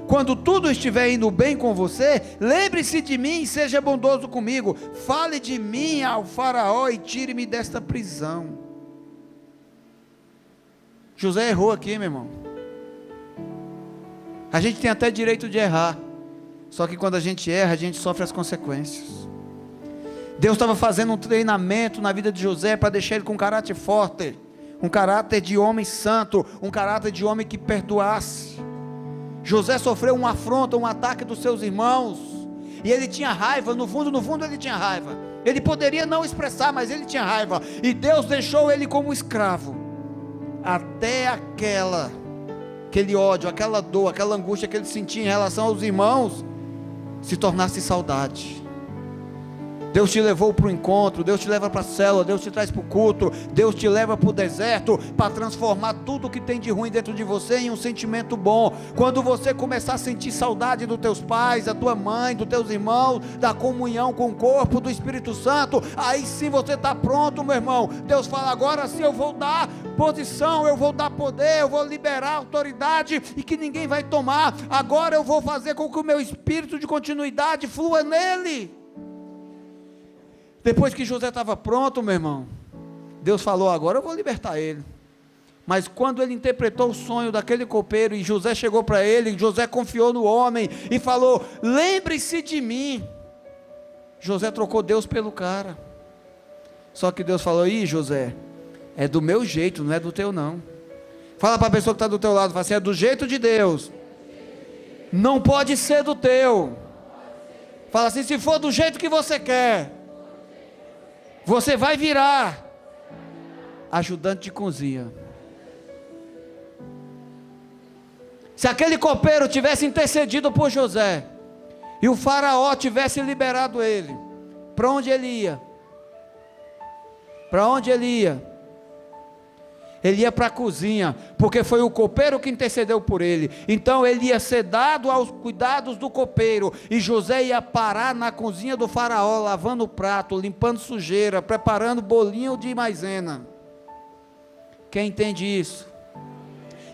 quando tudo estiver indo bem com você, lembre-se de mim e seja bondoso comigo, fale de mim ao faraó e tire-me desta prisão. José errou aqui, meu irmão. A gente tem até direito de errar, só que quando a gente erra, a gente sofre as consequências. Deus estava fazendo um treinamento na vida de José, para deixar ele com um caráter forte, um caráter de homem santo, um caráter de homem que perdoasse. José sofreu uma afronta, um ataque dos seus irmãos, e ele tinha raiva, no fundo ele tinha raiva, ele poderia não expressar, mas ele tinha raiva, e Deus deixou ele como escravo, até aquele ódio, aquela dor, aquela angústia que ele sentia em relação aos irmãos, se tornasse saudade. Deus te levou para o encontro, Deus te leva para a célula, Deus te traz para o culto, Deus te leva para o deserto, para transformar tudo que tem de ruim dentro de você em um sentimento bom. Quando você começar a sentir saudade dos teus pais, da tua mãe, dos teus irmãos, da comunhão com o corpo do Espírito Santo, aí sim você está pronto, meu irmão. Deus fala: agora sim eu vou dar posição, eu vou dar poder, eu vou liberar autoridade e que ninguém vai tomar. Agora eu vou fazer com que o meu espírito de continuidade flua nele. Depois que José estava pronto, meu irmão, Deus falou: agora eu vou libertar ele. Mas quando ele interpretou o sonho daquele copeiro e José chegou para ele, José confiou no homem e falou: lembre-se de mim. José trocou Deus pelo cara. Só que Deus falou: ih, José, é do meu jeito, não é do teu não. Fala para a pessoa que está do teu lado, fala assim: é do jeito de Deus, não pode ser do teu. Fala assim: se for do jeito que você quer, você vai virar ajudante de cozinha. Se aquele copeiro tivesse intercedido por José, e o faraó tivesse liberado ele, para onde ele ia? Para onde ele ia? Ele ia para a cozinha, porque foi o copeiro que intercedeu por ele. Então ele ia ser dado aos cuidados do copeiro, e José ia parar na cozinha do faraó, lavando o prato, limpando sujeira, preparando bolinho de maisena. Quem entende isso?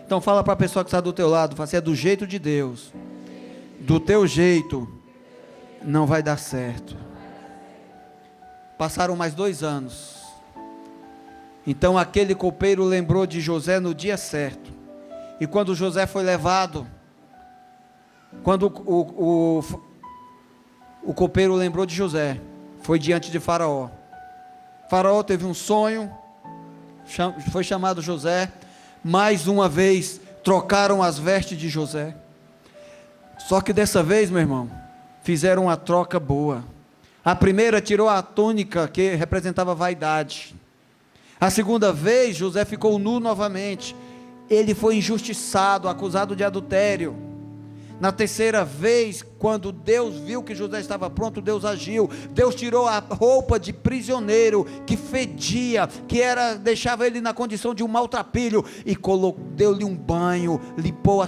Então fala para a pessoa que está do teu lado, fala assim: é do jeito de Deus, do teu jeito não vai dar certo. Passaram mais 2 anos. Então aquele copeiro lembrou de José no dia certo. E quando José foi levado, quando o copeiro lembrou de José, foi diante de Faraó. Faraó teve um sonho, foi chamado José. Mais uma vez trocaram as vestes de José. Só que dessa vez, meu irmão, fizeram uma troca boa. A primeira tirou a túnica que representava vaidade. A segunda vez José ficou nu novamente. Ele foi injustiçado, acusado de adultério. Na terceira vez, quando Deus viu que José estava pronto, Deus agiu. Deus tirou a roupa de prisioneiro, que fedia, deixava ele na condição de um maltrapilho, e deu-lhe um banho, limpou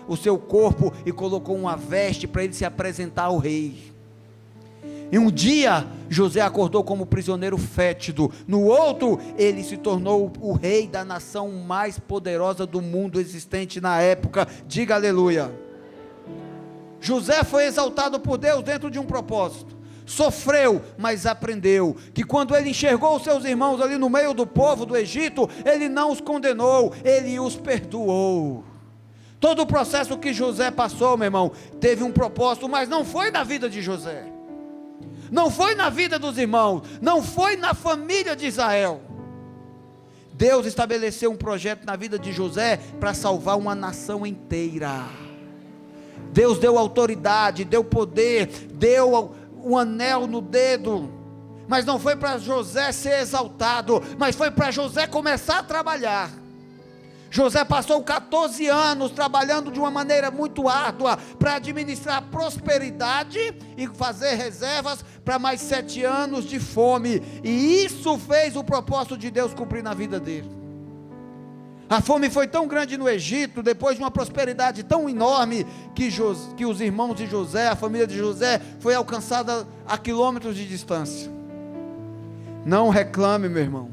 o seu corpo e colocou uma veste para ele se apresentar ao rei. E um dia José acordou como prisioneiro fétido, no outro ele se tornou o rei da nação mais poderosa do mundo existente na época. Diga aleluia. José foi exaltado por Deus dentro de um propósito. Sofreu, mas aprendeu que quando ele enxergou os seus irmãos ali no meio do povo do Egito, ele não os condenou, ele os perdoou. Todo o processo que José passou, meu irmão, teve um propósito, mas não foi na vida de José, não foi na vida dos irmãos, não foi na família de Israel. Deus estabeleceu um projeto na vida de José para salvar uma nação inteira. Deus deu autoridade, deu poder, deu um anel no dedo, mas não foi para José ser exaltado, mas foi para José começar a trabalhar. José passou 14 anos trabalhando de uma maneira muito árdua, para administrar prosperidade e fazer reservas para mais 7 anos de fome, e isso fez o propósito de Deus cumprir na vida dele. A fome foi tão grande no Egito, depois de uma prosperidade tão enorme, que os irmãos de José, a família de José, foi alcançada a quilômetros de distância. Não reclame, meu irmão,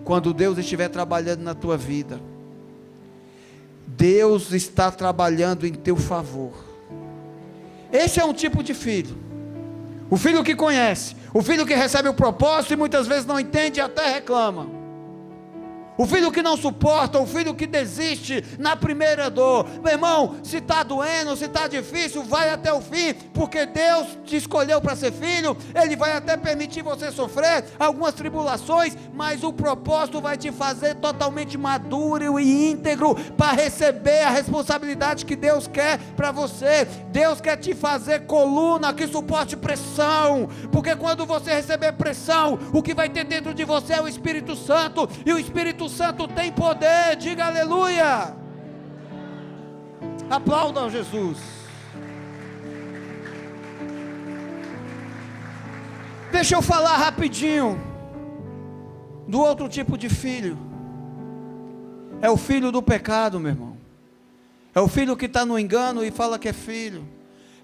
quando Deus estiver trabalhando na tua vida. Deus está trabalhando em teu favor. Esse é um tipo de filho, o filho que conhece, o filho que recebe o propósito e muitas vezes não entende e até reclama. O filho que não suporta, o filho que desiste na primeira dor. Meu irmão, se está doendo, se está difícil, vai até o fim, porque Deus te escolheu para ser filho. Ele vai até permitir você sofrer algumas tribulações, mas o propósito vai te fazer totalmente maduro e íntegro para receber a responsabilidade que Deus quer para você. Deus quer te fazer coluna que suporte pressão, porque quando você receber pressão, o que vai ter dentro de você é o Espírito Santo, e o Espírito Santo tem poder. Diga aleluia. Aplaudam Jesus. Deixa eu falar rapidinho do outro tipo de filho. É o filho do pecado, meu irmão. É o filho que está no engano e fala que é filho.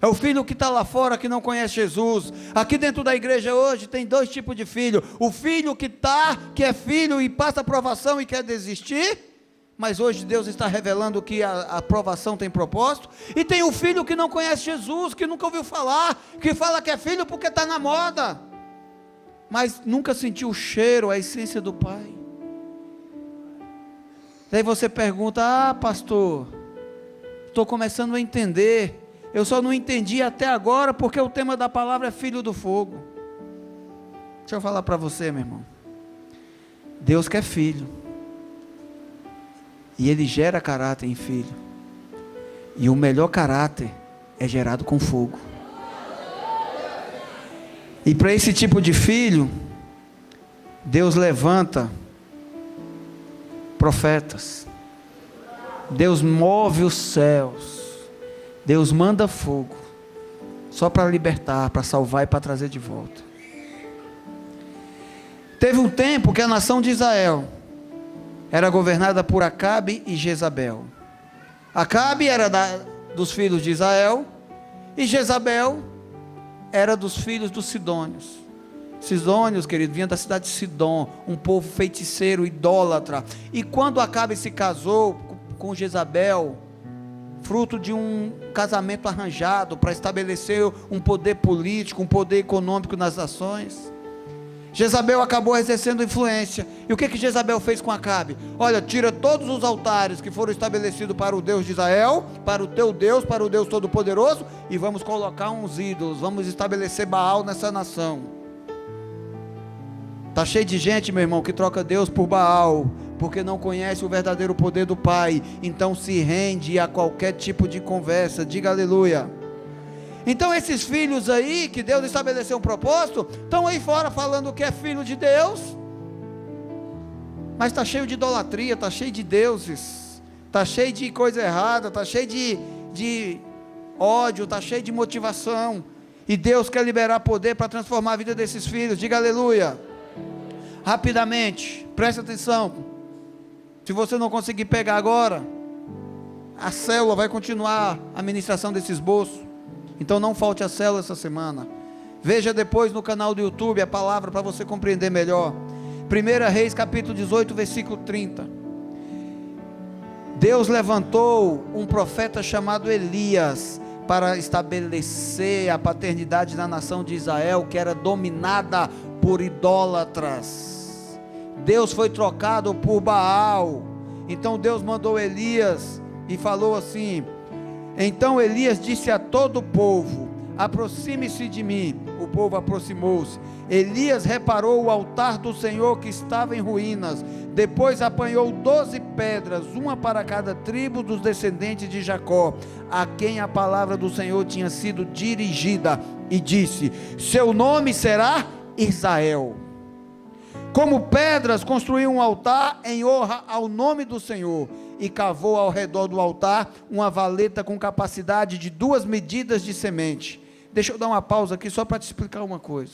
É o filho que está lá fora, que não conhece Jesus. Aqui dentro da igreja hoje tem dois tipos de filho. O filho que é filho e passa a provação e quer desistir, mas hoje Deus está revelando que a provação tem propósito. E tem o filho que não conhece Jesus, que nunca ouviu falar, que fala que é filho porque está na moda, mas nunca sentiu o cheiro, a essência do Pai. Daí você pergunta: pastor, estou começando a entender. Eu só não entendi até agora, porque o tema da palavra é filho do fogo. Deixa eu falar para você, meu irmão. Deus quer filho, e Ele gera caráter em filho, e o melhor caráter é gerado com fogo. E para esse tipo de filho, Deus levanta profetas, Deus move os céus, Deus manda fogo, só para libertar, para salvar e para trazer de volta. Teve um tempo que a nação de Israel era governada por Acabe e Jezabel. Acabe era dos filhos de Israel, e Jezabel era dos filhos dos sidônios. Sidônios, querido, vinha da cidade de Sidom, um povo feiticeiro, idólatra. E quando Acabe se casou com Jezabel, fruto de um casamento arranjado para estabelecer um poder político, um poder econômico nas nações, Jezabel acabou exercendo influência. E o que Jezabel fez com Acabe? Olha, tira todos os altares que foram estabelecidos para o Deus de Israel, para o teu Deus, para o Deus Todo-Poderoso, e vamos colocar uns ídolos, vamos estabelecer Baal nessa nação. Está cheio de gente, meu irmão, que troca Deus por Baal, porque não conhece o verdadeiro poder do Pai, então se rende a qualquer tipo de conversa. Diga aleluia. Então esses filhos aí, que Deus estabeleceu um propósito, estão aí fora falando que é filho de Deus, mas está cheio de idolatria, está cheio de deuses, está cheio de coisa errada, está cheio de ódio, está cheio de motivação, e Deus quer liberar poder para transformar a vida desses filhos. Diga aleluia. Rapidamente, preste atenção. Se você não conseguir pegar agora, a célula vai continuar a ministração desse esboço, então não falte a célula essa semana. Veja depois no canal do YouTube a palavra para você compreender melhor. 1 Reis capítulo 18 versículo 30. Deus levantou um profeta chamado Elias para estabelecer a paternidade da nação de Israel, que era dominada por idólatras. Deus foi trocado por Baal. Então Deus mandou Elias e falou assim: então Elias disse a todo o povo: aproxime-se de mim. O povo aproximou-se. Elias reparou o altar do Senhor que estava em ruínas. Depois apanhou 12 pedras, uma para cada tribo dos descendentes de Jacó, a quem a palavra do Senhor tinha sido dirigida, e disse: seu nome será Israel. Como pedras construiu um altar em honra ao nome do Senhor, e cavou ao redor do altar uma valeta com capacidade de 2 medidas de semente. Deixa eu dar uma pausa aqui só para te explicar uma coisa.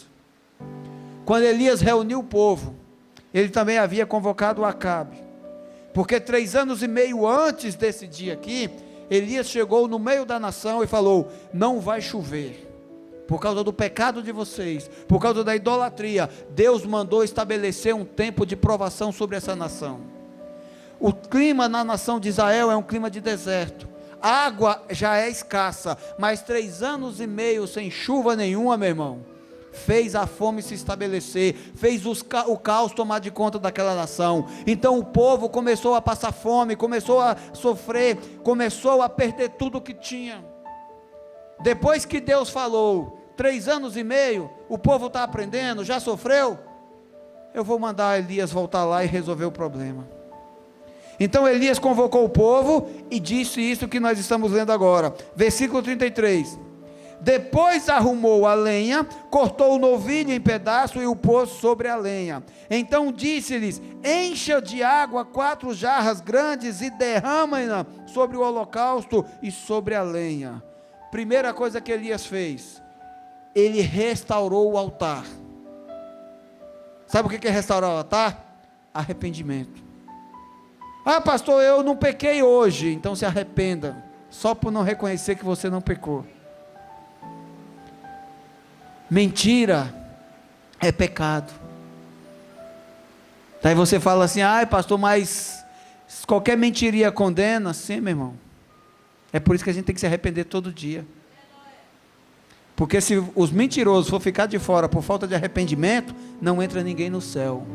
Quando Elias reuniu o povo, ele também havia convocado Acabe, porque 3 anos e meio antes desse dia aqui, Elias chegou no meio da nação e falou: não vai chover, por causa do pecado de vocês, por causa da idolatria. Deus mandou estabelecer um tempo de provação sobre essa nação. O clima na nação de Israel é um clima de deserto, a água já é escassa, mas 3 anos e meio sem chuva nenhuma, meu irmão, fez a fome se estabelecer, fez o caos tomar de conta daquela nação. Então o povo começou a passar fome, começou a sofrer, começou a perder tudo o que tinha. Depois que Deus falou, 3 anos e meio, o povo está aprendendo, já sofreu, eu vou mandar Elias voltar lá e resolver o problema. Então Elias convocou o povo e disse isso que nós estamos lendo agora, versículo 33, depois arrumou a lenha, cortou o novilho em pedaços e o pôs sobre a lenha. Então disse-lhes: encha de água 4 jarras grandes e derrama-na sobre o holocausto e sobre a lenha. Primeira coisa que Elias fez, ele restaurou o altar. Sabe o que é restaurar o altar? Arrependimento. Ah, pastor, eu não pequei hoje. Então se arrependa, só por não reconhecer que você não pecou. Mentira é pecado. Daí você fala assim: ai pastor, mas qualquer mentiria condena. Sim, meu irmão. É por isso que a gente tem que se arrepender todo dia. Porque se os mentirosos for ficar de fora por falta de arrependimento, não entra ninguém no céu.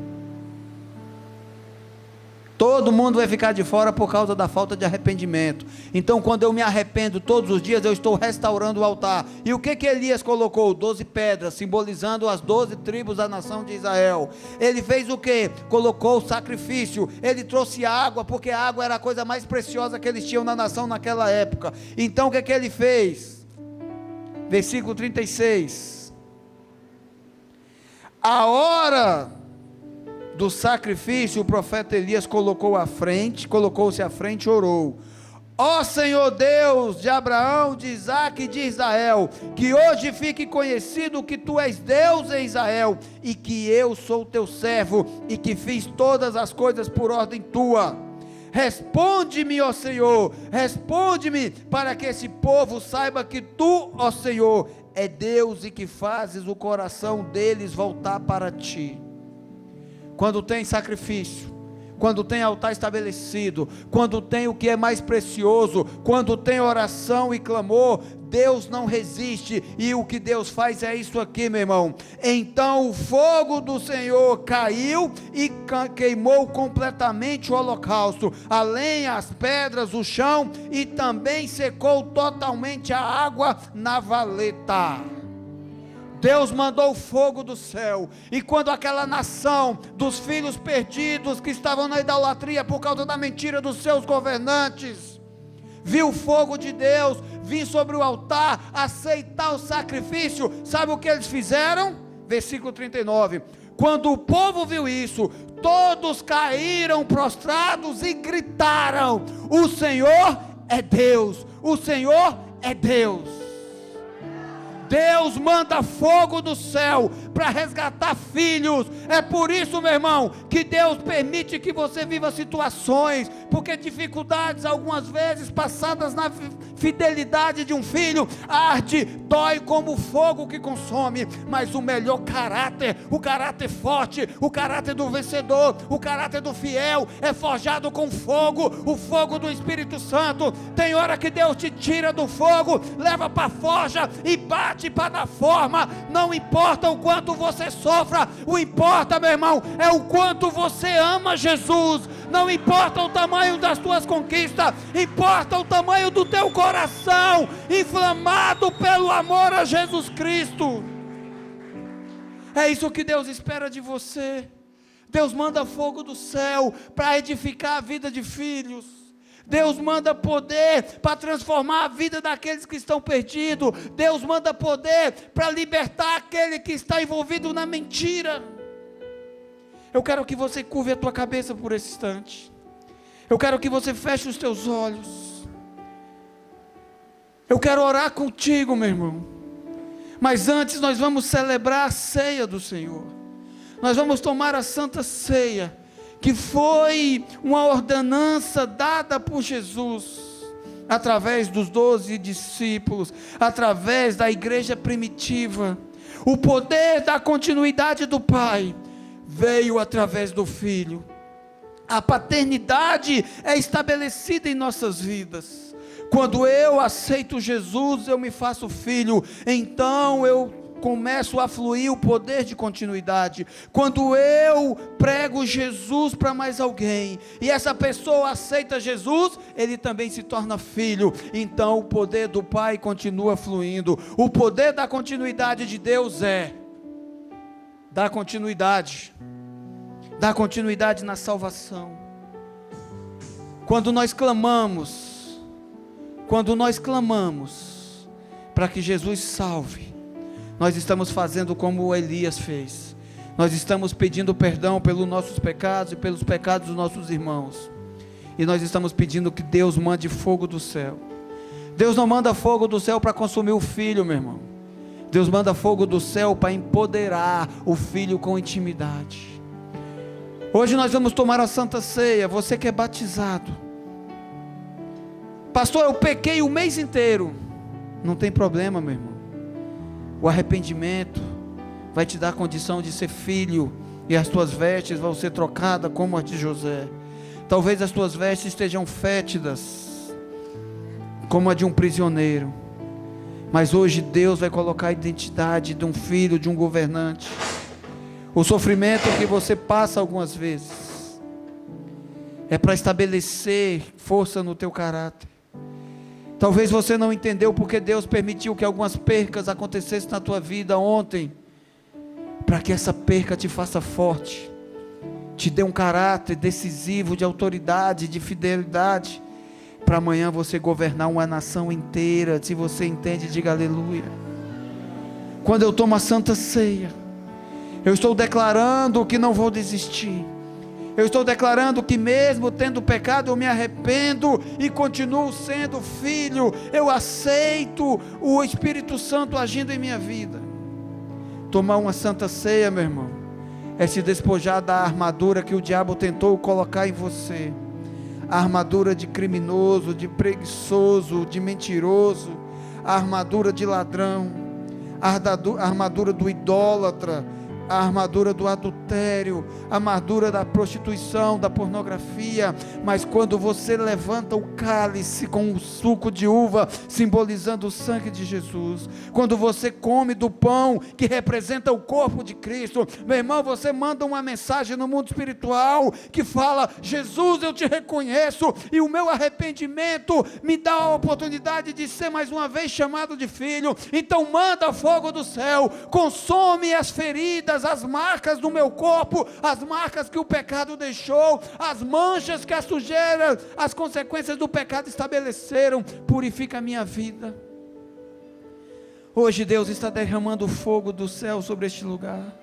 Todo mundo vai ficar de fora por causa da falta de arrependimento. Então quando eu me arrependo todos os dias, eu estou restaurando o altar. E o que Elias colocou? 12 pedras, simbolizando as 12 tribos da nação de Israel. Ele fez o que? Colocou o sacrifício. Ele trouxe água, porque a água era a coisa mais preciosa que eles tinham na nação naquela época. Então o que ele fez? Versículo 36. A hora do sacrifício, o profeta Elias colocou-se à frente e orou: ó Senhor Deus de Abraão, de Isaque e de Israel, que hoje fique conhecido que tu és Deus em Israel, e que eu sou teu servo, e que fiz todas as coisas por ordem tua. Responde-me, ó Senhor, responde-me, para que esse povo saiba que tu, ó Senhor, é Deus, e que fazes o coração deles voltar para ti. Quando tem sacrifício, quando tem altar estabelecido, quando tem o que é mais precioso, quando tem oração e clamor, Deus não resiste. E o que Deus faz é isso aqui, meu irmão: então o fogo do Senhor caiu e queimou completamente o holocausto, a lenha, as pedras, o chão, e também secou totalmente a água na valeta. Deus mandou fogo do céu, e quando aquela nação dos filhos perdidos, que estavam na idolatria por causa da mentira dos seus governantes, viu o fogo de Deus vir sobre o altar, aceitar o sacrifício, sabe o que eles fizeram? Versículo 39, quando o povo viu isso, todos caíram prostrados e gritaram: o Senhor é Deus, o Senhor é Deus. Deus manda fogo do céu para resgatar filhos. É por isso, meu irmão, que Deus permite que você viva situações, porque dificuldades algumas vezes passadas na fidelidade de um filho arde, dói como fogo que consome, mas o melhor caráter, o caráter forte, o caráter do vencedor, o caráter do fiel, é forjado com fogo, o fogo do Espírito Santo. Tem hora que Deus te tira do fogo, leva para a forja e bate para dar forma. Não importa o quanto você sofra, o importa, meu irmão, é o quanto você ama Jesus. Não importa o tamanho das tuas conquistas, importa o tamanho do teu coração, inflamado pelo amor a Jesus Cristo. É isso que Deus espera de você. Deus manda fogo do céu para edificar a vida de filhos. Deus manda poder para transformar a vida daqueles que estão perdidos. Deus manda poder para libertar aquele que está envolvido na mentira. Eu quero que você curve a tua cabeça por esse instante. Eu quero que você feche os teus olhos. Eu quero orar contigo, meu irmão. Mas antes nós vamos celebrar a ceia do Senhor. Nós vamos tomar a Santa Ceia, que foi uma ordenança dada por Jesus, através dos 12 discípulos, através da igreja primitiva. O poder da continuidade do Pai veio através do Filho. A paternidade é estabelecida em nossas vidas. Quando eu aceito Jesus, eu me faço filho, então eu começo a fluir o poder de continuidade. Quando eu prego Jesus para mais alguém, e essa pessoa aceita Jesus, ele também se torna filho, então o poder do Pai continua fluindo. O poder da continuidade de Deus é dar continuidade na salvação. Quando nós clamamos para que Jesus salve, nós estamos fazendo como Elias fez. Nós estamos pedindo perdão pelos nossos pecados e pelos pecados dos nossos irmãos. E nós estamos pedindo que Deus mande fogo do céu. Deus não manda fogo do céu para consumir o filho, meu irmão. Deus manda fogo do céu para empoderar o filho com intimidade. Hoje nós vamos tomar a Santa Ceia. Você que é batizado: pastor, eu pequei o mês inteiro. Não tem problema, meu irmão. O arrependimento vai te dar a condição de ser filho, e as tuas vestes vão ser trocadas como as de José. Talvez as tuas vestes estejam fétidas, como a de um prisioneiro, mas hoje Deus vai colocar a identidade de um filho, de um governante. O sofrimento que você passa algumas vezes é para estabelecer força no teu caráter. Talvez você não entendeu porque Deus permitiu que algumas percas acontecessem na tua vida ontem, para que essa perca te faça forte, te dê um caráter decisivo de autoridade, de fidelidade, para amanhã você governar uma nação inteira. Se você entende, diga aleluia. Quando eu tomo a Santa Ceia, eu estou declarando que não vou desistir. Eu estou declarando que mesmo tendo pecado, eu me arrependo e continuo sendo filho. Eu aceito o Espírito Santo agindo em minha vida. Tomar uma Santa Ceia, meu irmão, é se despojar da armadura que o diabo tentou colocar em você. A armadura de criminoso, de preguiçoso, de mentiroso, a armadura de ladrão, a armadura do idólatra, a armadura do adultério, a armadura da prostituição, da pornografia. Mas quando você levanta o cálice com o suco de uva, simbolizando o sangue de Jesus, quando você come do pão que representa o corpo de Cristo, meu irmão, você manda uma mensagem no mundo espiritual que fala: Jesus, eu te reconheço, e o meu arrependimento me dá a oportunidade de ser mais uma vez chamado de filho. Então manda fogo do céu, consome as feridas, as marcas do meu corpo, as marcas que o pecado deixou, as manchas que a sujeira, as consequências do pecado estabeleceram. Purifica a minha vida. Hoje Deus está derramando o fogo do céu sobre este lugar,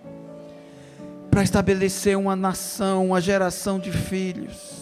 para estabelecer uma nação, uma geração de filhos